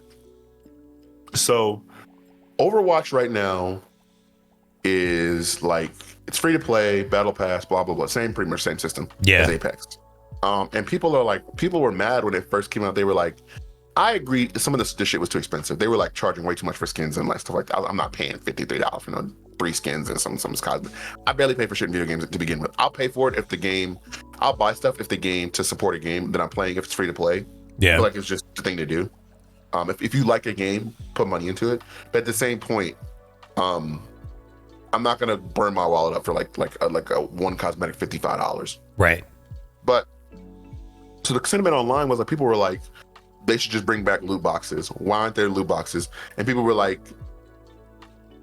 so Overwatch right now is like, it's free to play, battle pass, blah blah blah, pretty much same system as Apex. And people were mad when it first came out. They were like, I agree. Some of this shit was too expensive. They were like charging way too much for skins and like stuff like that. I'm not paying $53 for 3 skins and some cosmetics. I barely pay for shit in video games to begin with. I'll pay for it if the game. I'll buy stuff if the game to support a game that I'm playing if it's free to play. Yeah, I feel like it's just the thing to do. If you like a game, put money into it. But at the same point, I'm not gonna burn my wallet up for like a one cosmetic $55. right. But so the sentiment online was like people were like, they should just bring back loot boxes. Why aren't there loot boxes? And people were like,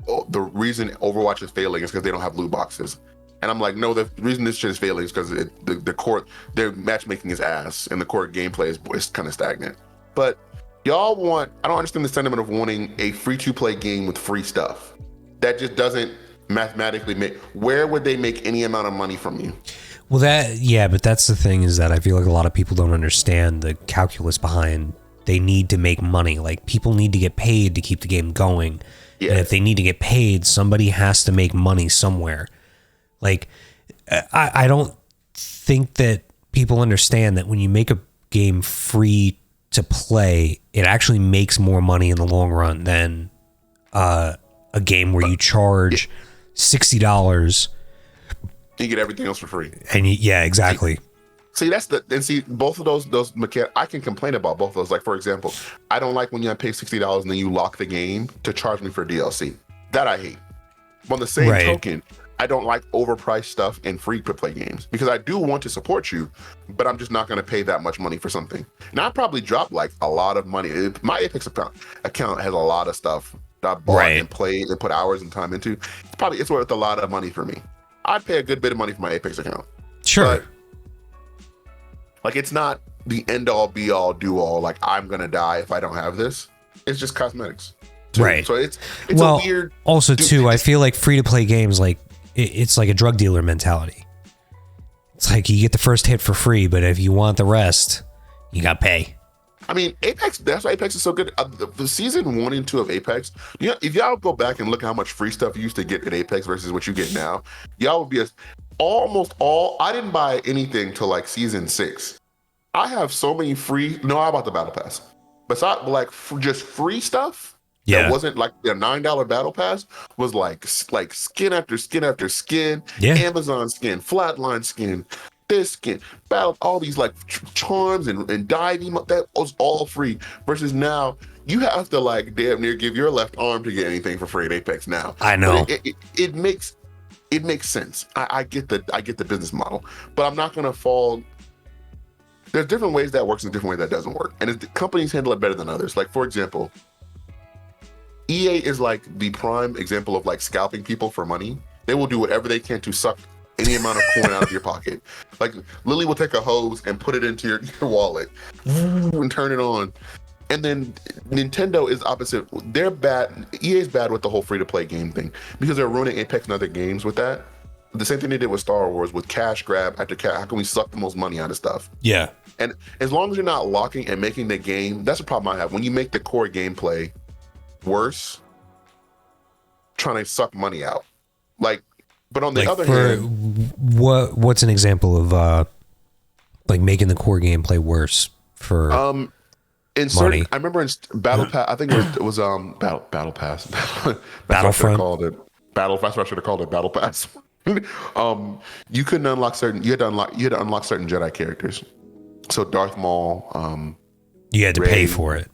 oh, the reason Overwatch is failing is because they don't have loot boxes. And I'm like, no, the reason this shit is failing is because the core, their matchmaking is ass and the core gameplay is kind of stagnant. But y'all I don't understand the sentiment of wanting a free-to-play game with free stuff. That just doesn't mathematically where would they make any amount of money from you? Well, but that's the thing is that I feel like a lot of people don't understand the calculus behind they need to make money. Like people need to get paid to keep the game going. Yeah. And if they need to get paid, somebody has to make money somewhere. Like I don't think that people understand that when you make a game free to play, it actually makes more money in the long run than a game where you charge $60. You get everything else for free. And yeah, exactly. See, both of those mechanics, I can complain about both of those. Like, for example, I don't like when you pay $60 and then you lock the game to charge me for DLC. That I hate. On the same token, I don't like overpriced stuff in free-to-play games because I do want to support you, but I'm just not going to pay that much money for something. And I probably dropped like a lot of money. My Apex account has a lot of stuff that I bought and played and put hours and time into. It's worth a lot of money for me. I'd pay a good bit of money for my Apex account. Sure. But, like, it's not the end all be all do all. Like, I'm going to die if I don't have this. It's just cosmetics. Too. Right. So it's a weird. Also, too, I feel like free to play games, like, it's like a drug dealer mentality. It's like you get the first hit for free, but if you want the rest, you got to pay. I mean, Apex, that's why Apex is so good. The season 1 and 2 of Apex, if y'all go back and look at how much free stuff you used to get at Apex versus what you get now, y'all would be I didn't buy anything till like season 6. I have so many free, no, I bought the battle pass. Besides, like, just free stuff, that wasn't like the $9 battle pass, was like skin after skin after skin, Amazon skin, Flatline skin, this skin, battle, all these like charms and diving, that was all free. Versus now, you have to like damn near give your left arm to get anything for free at Apex now. I know. It makes sense. I get the business model, but I'm not gonna fall. There's different ways that works and different ways that doesn't work, and companies handle it better than others. Like, for example, EA is like the prime example of like scalping people for money. They will do whatever they can to suck any amount of coin out of your pocket. Like, Lily will take a hose and put it into your wallet and turn it on. And then Nintendo is opposite. They're bad. EA is bad with the whole free-to-play game thing because they're ruining Apex and other games with that. The same thing they did with Star Wars with cash grab after cash. How can we suck the most money out of stuff? Yeah. And as long as you're not locking and making the game, that's a problem I have. When you make the core gameplay worse, trying to suck money out. Like, but on the other hand, what's an example of like making the core gameplay worse for in certain, I remember in Battle Pass, I think it was Battle Pass. Battlefront. That's what I should have called it, Battle Pass. You couldn't unlock certain. You had to unlock certain Jedi characters. So Darth Maul. You had to Rey, pay for it.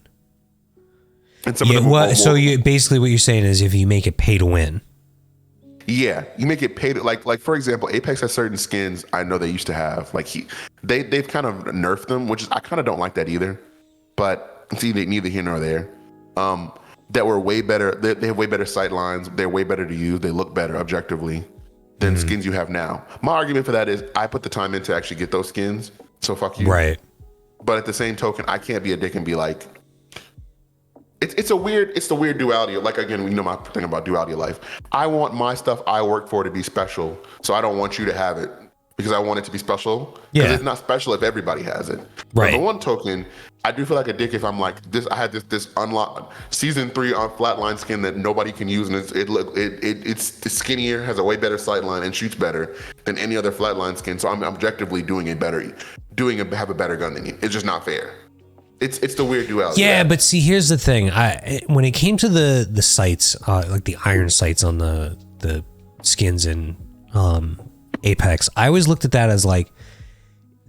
And some of them so you basically what you're saying is if you make it pay to win. Yeah, you make it pay to like for example, Apex has certain skins I know they used to have. Like they've kind of nerfed them, which is I kind of don't like that either. But see, neither here nor there. That were way better. They have way better sight lines. They're way better to use. They look better objectively than skins you have now. My argument for that is I put the time in to actually get those skins. So fuck you. Right. But at the same token, I can't be a dick and be like, it's the weird duality. Like, again, you know my thing about duality of life. I want my stuff I work for to be special, so I don't want you to have it because I want it to be special. Yeah. Because it's not special if everybody has it. Right. But the 1 token, I do feel like a dick if I'm like this. I had this unlock season 3 on flatline skin that nobody can use, and it's skinnier, has a way better sight line, and shoots better than any other flatline skin. So I'm objectively have a better gun than you. It's just not fair. It's the weird duality. Yeah, but see, here's the thing. When it came to the sights, like the iron sights on the skins in Apex, I always looked at that as like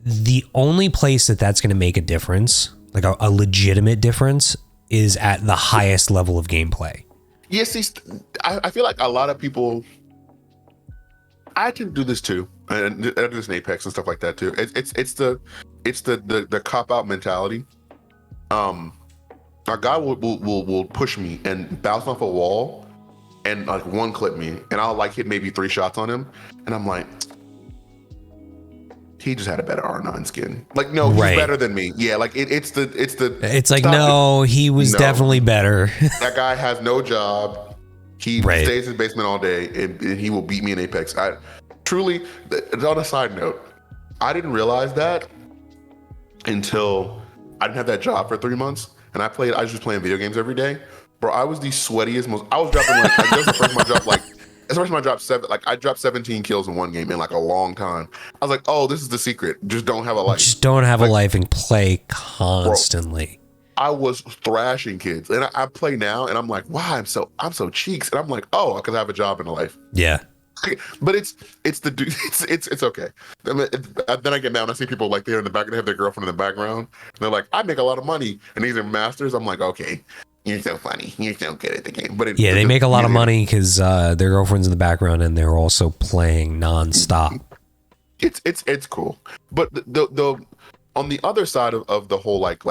the only place that's going to make a difference, like a legitimate difference, is at the highest level of gameplay. Yeah, see, I feel like a lot of people. I tend to do this too, and I do this in Apex and stuff like that too. It's the cop out mentality. A guy will push me and bounce off a wall and like one clip me, and I'll like hit maybe 3 shots on him, and I'm like, he just had a better R9 skin. Like, no, he's better than me. Yeah, like it's like, no, he was definitely better. That guy has no job. He stays in his basement all day, and he will beat me in Apex. Truly, on a side note, I didn't realize that until I didn't have that job for 3 months, and I was just playing video games every day. Bro, I was the sweatiest, I was dropping like, that was the first time I dropped I dropped 17 kills in one game in like a long time. I was like, oh, this is the secret. Just don't have a life. Just don't have a life and play constantly. Bro, I was thrashing kids, and I play now, and I'm like, wow, I'm so cheeks, and I'm like, oh, because I have a job and a life. Yeah. But it's okay. Then I get mad when I see people like they're in the back, they have their girlfriend in the background. And they're like, I make a lot of money, and these are masters. I'm like, okay, you're so funny, you're so good at the game. But they make a lot of money because their girlfriend's in the background and they're also playing nonstop. It's cool. But the on the other side of the whole like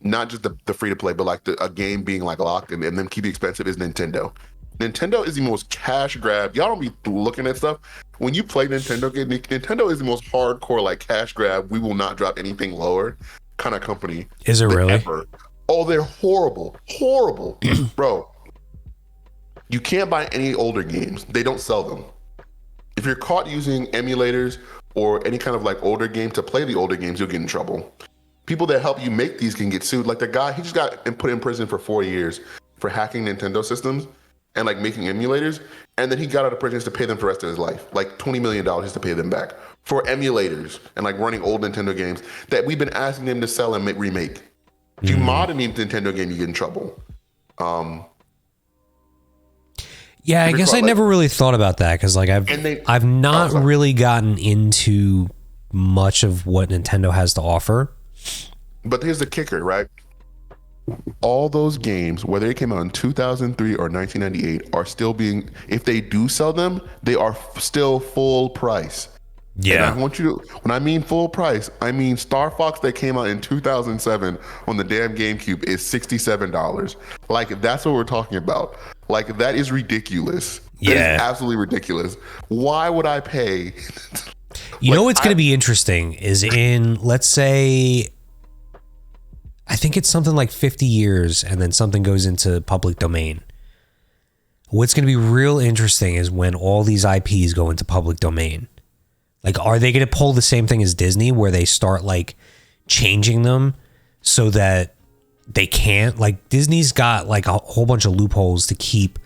not just the free to play, but like a game being like locked and then keep it expensive is Nintendo. Nintendo is the most cash grab. Y'all don't be looking at stuff. When you play Nintendo, Nintendo is the most hardcore like cash grab. We will not drop anything lower kind of company. Is it really? Ever. Oh, they're horrible. Bro, you can't buy any older games. They don't sell them. If you're caught using emulators or any kind of like older game to play the older games, you'll get in trouble. People that help you make these can get sued. Like the guy, he just got put in prison for 4 years for hacking Nintendo systems and like making emulators, and then he got out of prison just to pay them for the rest of his life, like $20 million just to pay them back for emulators and like running old Nintendo games that we've been asking them to sell and remake. If you mod any Nintendo game, you get in trouble. Yeah, I guess I never really thought about that because like I've not really gotten into much of what Nintendo has to offer. But here's the kicker, right? All those games, whether they came out in 2003 or 1998, are still being, if they do sell them, they are still full price. Yeah. And I want you to, when I mean full price, I mean Star Fox that came out in 2007 on the damn GameCube is $67. Like, that's what we're talking about. Like, that is ridiculous. That is absolutely ridiculous. Why would I pay? You know what's going to be interesting is in, let's say, I think it's something like 50 years and then something goes into public domain. What's going to be real interesting is when all these IPs go into public domain. Like, are they going to pull the same thing as Disney where they start like changing them so that they can't, like Disney's got like a whole bunch of loopholes to keep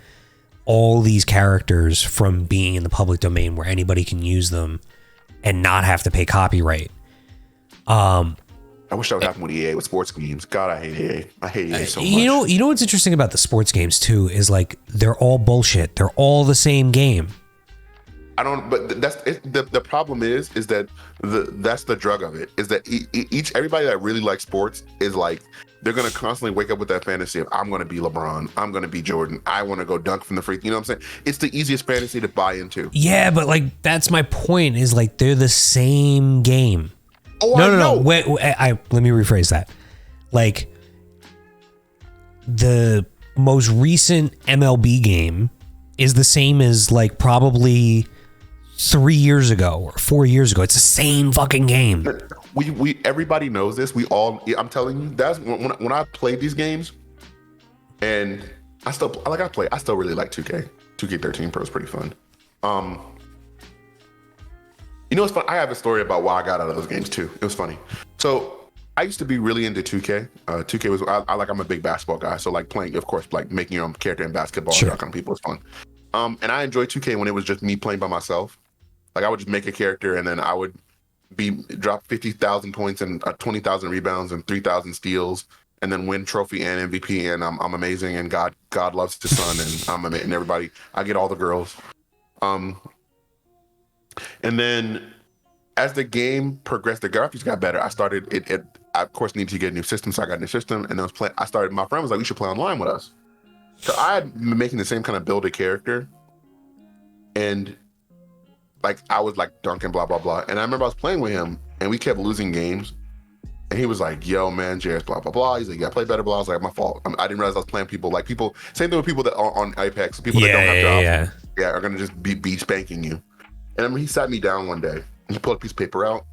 all these characters from being in the public domain where anybody can use them and not have to pay copyright. I wish that would happen with EA with sports games. God, I hate EA. I hate EA so much. You know what's interesting about the sports games too is like they're all bullshit. They're all the same game. I don't. But that's it, the problem is that that's the drug of it. Is that everybody that really likes sports is like they're gonna constantly wake up with that fantasy of I'm gonna be LeBron, I'm gonna be Jordan, I want to go dunk from the free. You know what I'm saying? It's the easiest fantasy to buy into. Yeah, but like that's my point. Is like they're the same game. Oh, no. Wait, let me rephrase that. Like the most recent MLB game is the same as like probably 3 years ago or 4 years ago. It's the same fucking game. We everybody knows this. We all. I'm telling you, that's when I played these games, and I still really like 2K. 2K13 Pro is pretty fun. You know what's fun? I have a story about why I got out of those games too. It was funny. So I used to be really into 2K. 2K was I'm a big basketball guy, so like playing, of course, like making your own character in basketball and that kind of people is fun. And I enjoyed 2K when it was just me playing by myself. Like I would just make a character and then I would drop 50,000 points and 20,000 rebounds and 3,000 steals, and then win trophy and MVP, and I'm amazing, and God loves his son, and I'm amazing, and everybody, I get all the girls. And then as the game progressed, the graphics got better. I started it. I of course needed to get a new system, so I got a new system, and I started. My friend was like, "You should play online with us." So I had been making the same kind of build a character, and like I was like dunking, blah blah blah. And I remember I was playing with him, and we kept losing games. And he was like, "Yo, man, Jairus, blah blah blah." He's like, "Yeah, play better." Blah. I was like, "My fault. I didn't realize I was playing people like people." Same thing with people that are on Apex, people that don't have jobs. Yeah, are gonna just be spanking you. And I mean, he sat me down one day and he pulled a piece of paper out,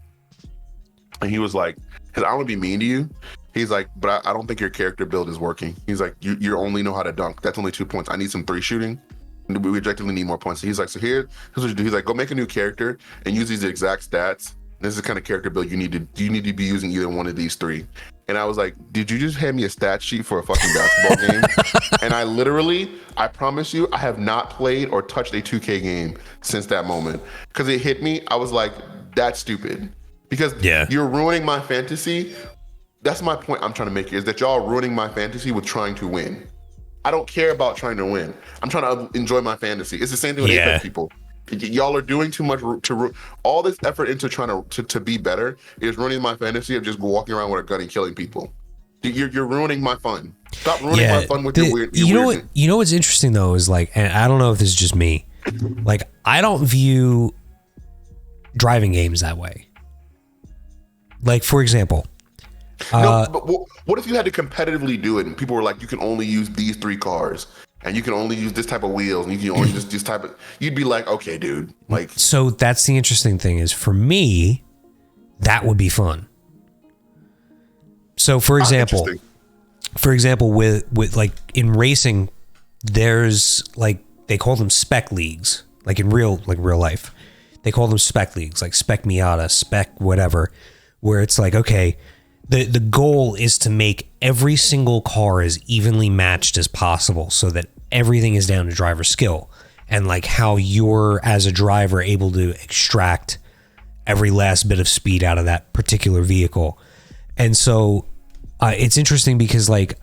and he was like, "Cause I want to be mean to you." He's like, "But I don't think your character build is working." He's like, "You only know how to dunk. That's only 2 points. I need some 3 shooting. We objectively need more points." He's like, "So here's what you do." He's like, "Go make a new character and use these exact stats. This is the kind of character build you need to be using either one of these 3." And I was like, "Did you just hand me a stat sheet for a fucking basketball game?" And I promise you, I have not played or touched a 2K game since that moment. Because it hit me, I was like, that's stupid. Because you're ruining my fantasy. That's my point I'm trying to make, is that y'all are ruining my fantasy with trying to win. I don't care about trying to win. I'm trying to enjoy my fantasy. It's the same thing with Apex people. Y'all are doing too much all this effort into trying to be better is ruining my fantasy of just walking around with a gun and killing people. You're ruining my fun. Stop ruining my fun with your weird. You know what's interesting though is like, and I don't know if this is just me, like I don't view driving games that way. Like for example, no, but what if you had to competitively do it and people were like, you can only use these 3 cars? And you can only use this type of wheels, and you can only use this type of. You'd be like, okay, dude. Like, so that's the interesting thing is for me, that would be fun. So for example, with like in racing, there's like they call them spec leagues, like in real life, they call them spec leagues, like Spec Miata, Spec whatever, where it's like okay. The goal is to make every single car as evenly matched as possible so that everything is down to driver skill and like how you're as a driver able to extract every last bit of speed out of that particular vehicle. And so it's interesting because like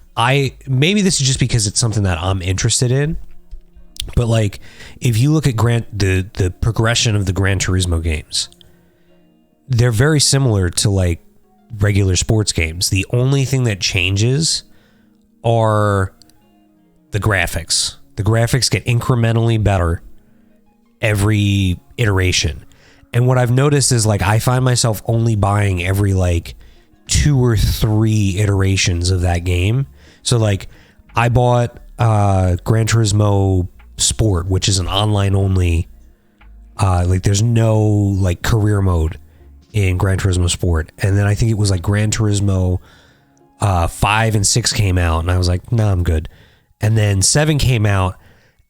maybe this is just because it's something that I'm interested in, but like if you look at the progression of the Gran Turismo games, they're very similar to like regular sports games. The only thing that changes are the graphics. The graphics get incrementally better every iteration. And what I've noticed is like I find myself only buying every like 2 or 3 iterations of that game. So like I bought Gran Turismo Sport, which is an online only like there's no like career mode in Gran Turismo Sport. And then I think it was like Gran Turismo 5 and 6 came out and I was like, nah, I'm good. And then 7 came out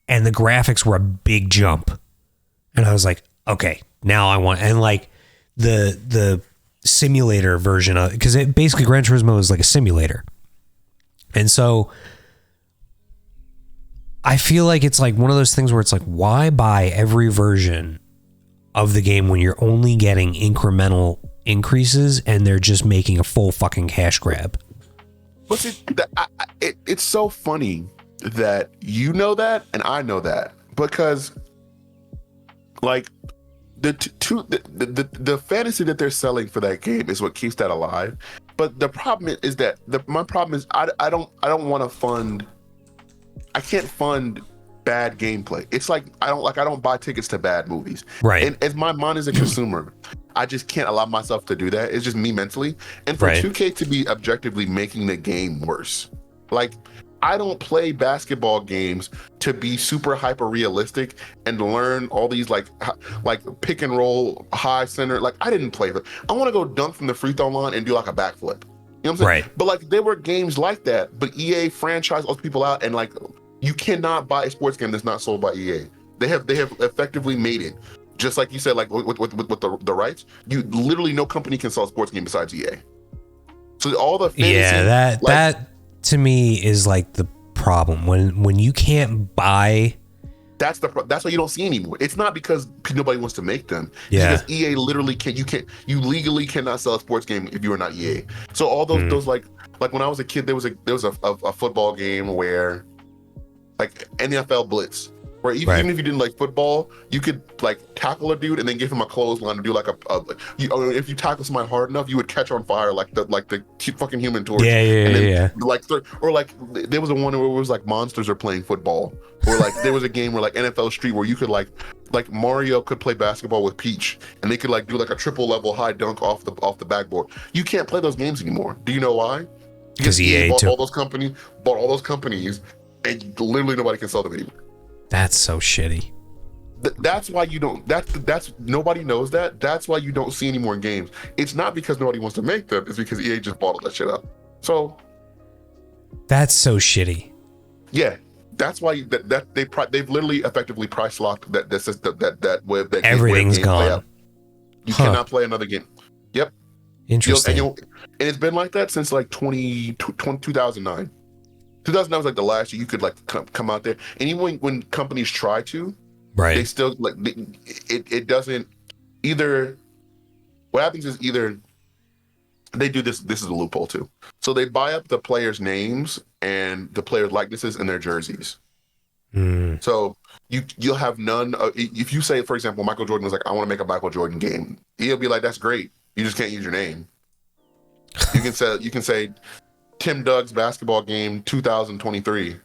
and the graphics were a big jump. And I was like, okay, now I want, and like the simulator version of, because it basically Gran Turismo is like a simulator. And so I feel like it's like one of those things where it's like, why buy every version of the game when you're only getting incremental increases and they're just making a full fucking cash grab? But see, it's so funny that you know that and I know that, because like the fantasy that they're selling for that game is what keeps that alive. But the problem is that my problem is I don't want to fund. I can't fund bad gameplay. It's like I don't buy tickets to bad movies. Right. And as my mind is a consumer, I just can't allow myself to do that. It's just me mentally. And for 2K to be objectively making the game worse. Like I don't play basketball games to be super hyper realistic and learn all these like pick and roll high center. Like I didn't play that. I want to go dunk from the free throw line and do like a backflip. You know what I'm saying? Right. But like there were games like that, but EA franchised all those people out, and like you cannot buy a sports game that's not sold by EA. They have effectively made it. Just like you said, like with the rights, you literally no company can sell a sports game besides EA. So all the fantasy, that to me is like the problem when you can't buy. That's why you don't see anymore. It's not because nobody wants to make them. It's because EA literally you legally cannot sell a sports game if you are not EA. So all those like when I was a kid, there was a football game where like NFL Blitz, where even if you didn't like football, you could like tackle a dude and then give him a clothesline and do like if you tackle somebody hard enough, you would catch on fire like the fucking Human Torch. Like or like there was a one where it was like monsters are playing football, or like there was a game where like NFL Street where you could like Mario could play basketball with Peach and they could like do like a triple level high dunk off the backboard. You can't play those games anymore. Do you know why? Because EA bought all those companies and literally nobody can sell them anymore. That's so shitty. That's why you don't. That's nobody knows that. That's why you don't see any more games. It's not because nobody wants to make them. It's because EA just bought all that shit up. So that's so shitty. Yeah, that's why they've literally effectively price locked that system that web that everything's gone. You cannot play another game. Yep. Interesting. And it's been like that since like 2009. 2009 was like the last year you could like come out there, and even when companies try to, they still like it doesn't. Either what happens is either they do this is a loophole too, so they buy up the players' names and the players' likenesses and their jerseys. So you'll have none if you say, for example, Michael Jordan was like, I want to make a Michael Jordan game, he'll be like, that's great, you just can't use your name. You can say Tim Doug's basketball game 2023.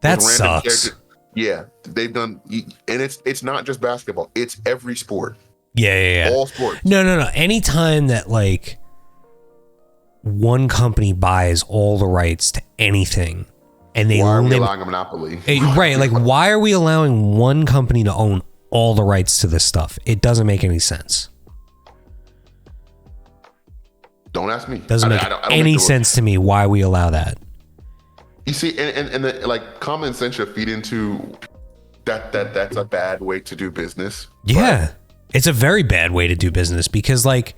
That sucks. Yeah, they've done, and it's not just basketball, it's every sport. Yeah. All sports. No. Anytime that like one company buys all the rights to anything, and they why are we allowing a monopoly? Right, like why are we allowing one company to own all the rights to this stuff? It doesn't make any sense. Don't ask me. Doesn't make any sense to me why we allow that. You see, and the, like common sense should feed into that's a bad way to do business. Yeah, it's a very bad way to do business because like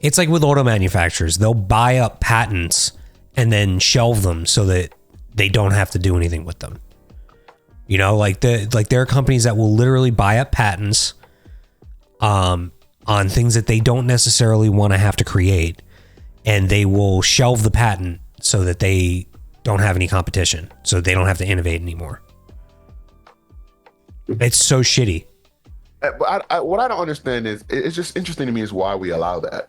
it's like with auto manufacturers, they'll buy up patents and then shelve them so that they don't have to do anything with them. You know, like there are companies that will literally buy up patents on things that they don't necessarily want to have to create. And they will shelve the patent so that they don't have any competition, so they don't have to innovate anymore. It's so shitty. What I don't understand is, it's just interesting to me is why we allow that.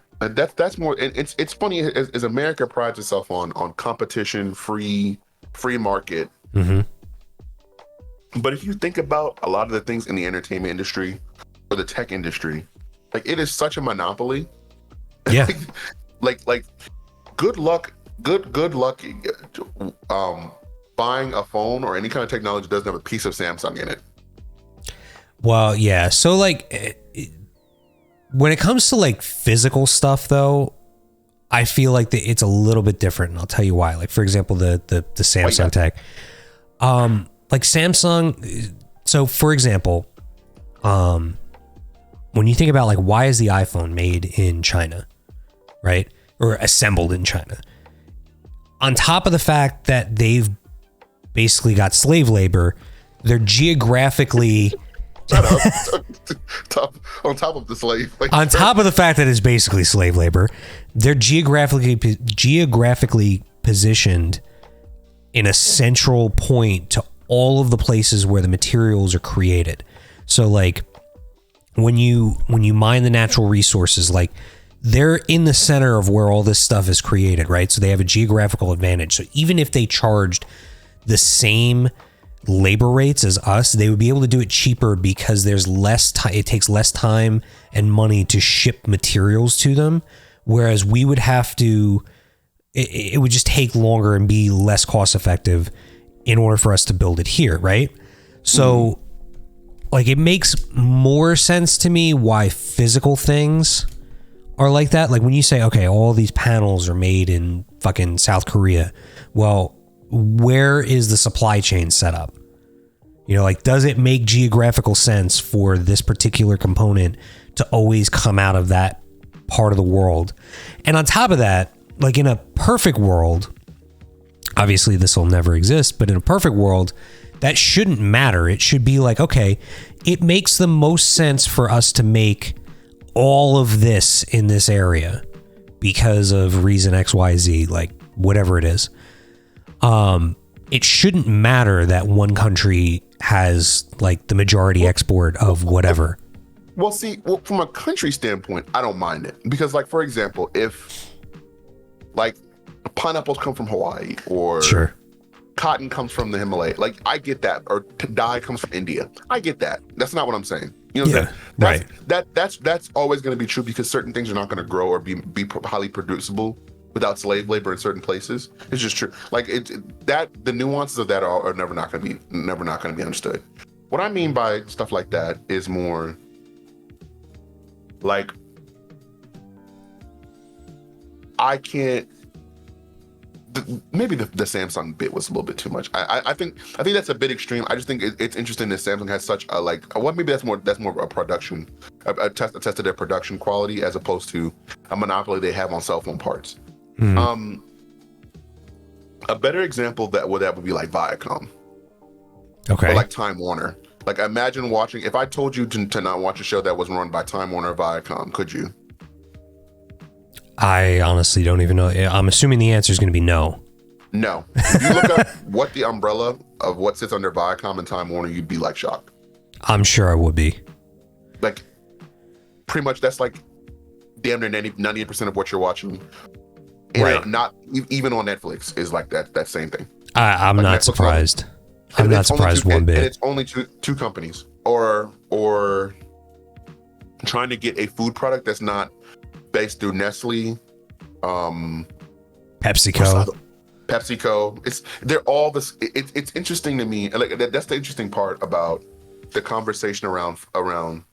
That's more. It's funny as America prides itself on competition, free market. But if you think about a lot of the things in the entertainment industry or the tech industry, like it is such a monopoly. Yeah. Like good luck buying a phone or any kind of technology that doesn't have a piece of Samsung in it. Well, yeah. So like when it comes to like physical stuff though, I feel like it's a little bit different, and I'll tell you why. Like for example, the Samsung tech. Like Samsung, so for example, when you think about like why is the iPhone made in China? Right? Or assembled in China. On top of the fact that they've basically got slave labor, they're geographically on top of the slave labor. On top of the fact that it's basically slave labor, they're geographically positioned in a central point to all of the places where the materials are created. So like when you mine the natural resources, like they're in the center of where all this stuff is created, right? So they have a geographical advantage. So even if they charged the same labor rates as us, they would be able to do it cheaper because there's less time. It takes less time and money to ship materials to them. Whereas we would have to, it would just take longer and be less cost effective in order for us to build it here, right? So like it makes more sense to me why physical things are like that. Like when you say, okay, all these panels are made in fucking South Korea. Well, where is the supply chain set up? You know, like, does it make geographical sense for this particular component to always come out of that part of the world? And on top of that, like, in a perfect world, obviously this will never exist, but in a perfect world, that shouldn't matter. It should be like, okay, it makes the most sense for us to make all of this in this area because of reason XYZ, like whatever it is. It shouldn't matter that one country has like the majority export of whatever. Well, see, from a country standpoint, I don't mind it because, like, for example, if like pineapples come from Hawaii or Sure. cotton comes from the Himalaya, like, I get that, or dye comes from India, I get that. That's not what I'm saying. You know what I'm saying? That's always going to be true because certain things are not going to grow or be highly producible without slave labor in certain places. It's just true. Like, that the nuances of that are never not going to be understood. What I mean by stuff like that is more like, I can't. Maybe the Samsung bit was a little bit too much. I think that's a bit extreme. I just think it's interesting that Samsung has such a, like, well, maybe that's more of a production, a test of their production quality as opposed to a monopoly they have on cell phone parts. Mm-hmm. A better example that would be like Viacom, okay, or like Time Warner. Like, imagine watching. If I told you to not watch a show that wasn't run by Time Warner or Viacom, could you? I honestly don't even know. I'm assuming the answer is going to be no. No. If you look up what the umbrella of what sits under Viacom and Time Warner, you'd be like shocked. I'm sure I would be. Like, pretty much that's like damn near 98% of what you're watching. And right. Not even on Netflix is like that same thing. I'm like not Netflix surprised. I'm not surprised one bit. And it's only two companies, or trying to get a food product that's not based through Nestle, PepsiCo. They're all this. It's interesting to me. Like, that's the interesting part about the conversation around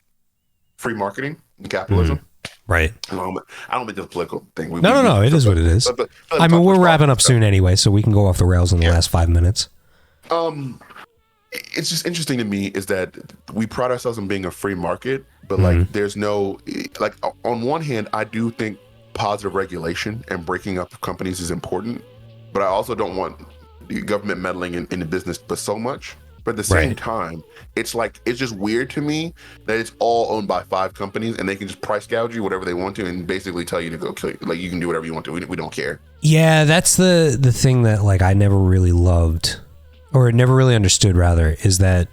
free marketing and capitalism. Right. I don't think it's a political thing. No. It is what it is. But I mean, we're wrapping up soon anyway, so we can go off the rails in the last 5 minutes. It's just interesting to me is that we pride ourselves on being a free market, but like, there's no, like, on one hand, I do think positive regulation and breaking up companies is important, but I also don't want the government meddling in the business but so much. But at the same time, it's like, it's just weird to me that it's all owned by 5 companies and they can just price gouge you whatever they want to and basically tell you to go kill you. Like, you can do whatever you want to. We don't care. Yeah, that's the thing that, like, I never really loved, or never really understood rather, is that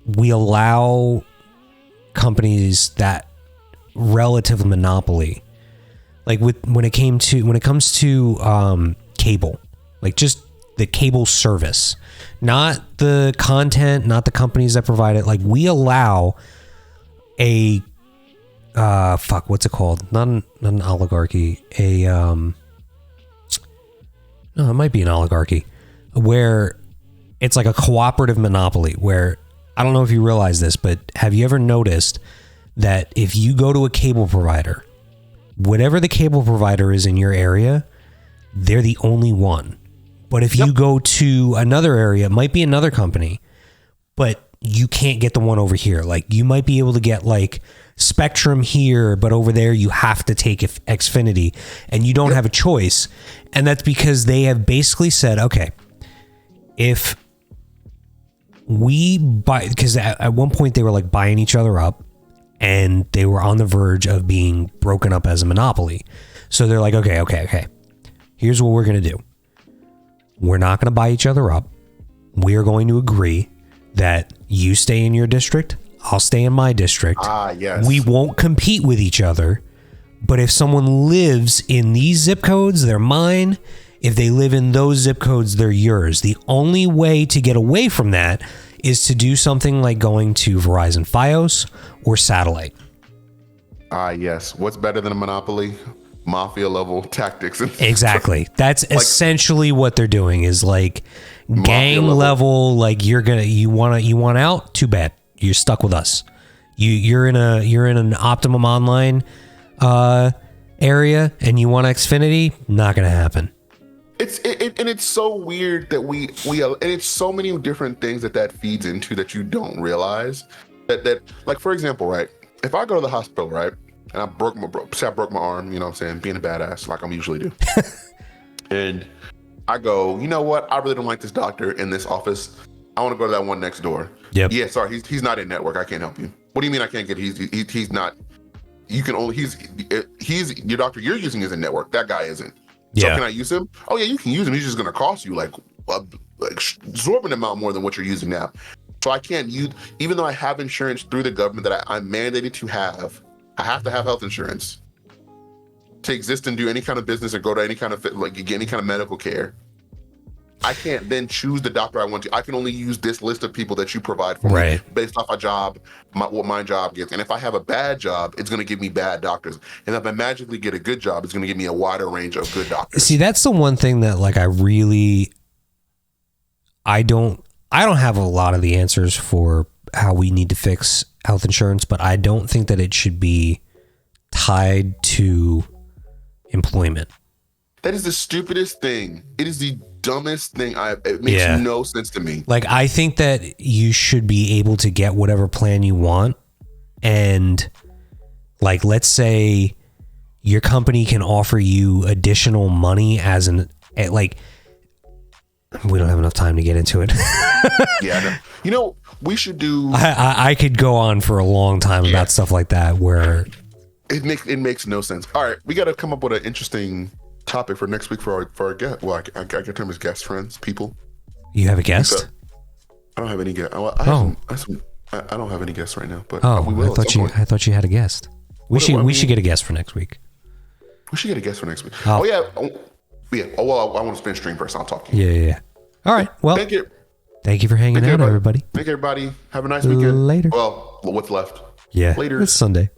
we allow companies that relative monopoly, like when it comes to cable, like just the cable service, not the content, not the companies that provide it. Like, we allow a what's it called? Not an oligarchy. No, it might be an oligarchy, where it's like a cooperative monopoly. Where, I don't know if you realize this, but have you ever noticed that if you go to a cable provider, whatever the cable provider is in your area, they're the only one. But if you go to another area, it might be another company, but you can't get the one over here. Like, you might be able to get like Spectrum here, but over there you have to take Xfinity, and you don't have a choice. And that's because they have basically said, okay, if we buy, because at one point they were like buying each other up, and they were on the verge of being broken up as a monopoly. So they're like, okay. Here's what we're going to do. We're not going to buy each other up. We're going to agree that you stay in your district, I'll stay in my district. Yes. We won't compete with each other. But if someone lives in these zip codes, they're mine. If they live in those zip codes, they're yours. The only way to get away from that is to do something like going to Verizon Fios or satellite. Yes. What's better than a monopoly? Mafia level tactics. Exactly. That's like, essentially what they're doing, is like gang level. Like, you want out? Too bad. You're stuck with us. You're in an Optimum Online area and you want Xfinity? Not going to happen. And it's so weird that and it's so many different things that feeds into that you don't realize that like, for example, right, if I go to the hospital, right, and I broke my arm, you know what I'm saying, being a badass like I'm usually do, and I go, you know what, I really don't like this doctor in this office, I want to go to that one next door. Yep. Yeah, sorry, he's not in network, I can't help you. What do you mean I can't get he's not, you can only he's your doctor you're using is in network, that guy isn't. So Yeah. can I use him? Oh yeah, you can use him. He's just going to cost you like absorbent amount more than what you're using now. So I can't use, even though I have insurance through the government that I'm mandated to have. I have to have health insurance to exist and do any kind of business or go to any kind of get any kind of medical care. I can't then choose the doctor I want to. I can only use this list of people that you provide for me based off a job, what my job gets. And if I have a bad job, it's going to give me bad doctors. And if I magically get a good job, it's going to give me a wider range of good doctors. See, that's the one thing that like I don't have a lot of the answers for how we need to fix health insurance, but I don't think that it should be tied to employment. That is the stupidest thing. It is the dumbest thing. It makes no sense to me. Like, I think that you should be able to get whatever plan you want. And like, let's say your company can offer you additional money as like, we don't have enough time to get into it. Yeah, I know. You know, we should do. I could go on for a long time about stuff like that where it makes no sense. All right, we got to come up with an interesting topic for next week for our guest. Well, I get them as guest friends, people. You have a guest? I don't have any guests. I don't have any guests right now, but we will. I thought you had a guest. We should get a guest for next week. We should get a guest for next week. Oh yeah. Oh well, I want to spin stream first. I'll talk to you. Yeah. All right. Well, thank you for hanging out, everybody. Thank you, everybody. Have a nice weekend. Later. Well, what's left? Yeah. Later. It's Sunday.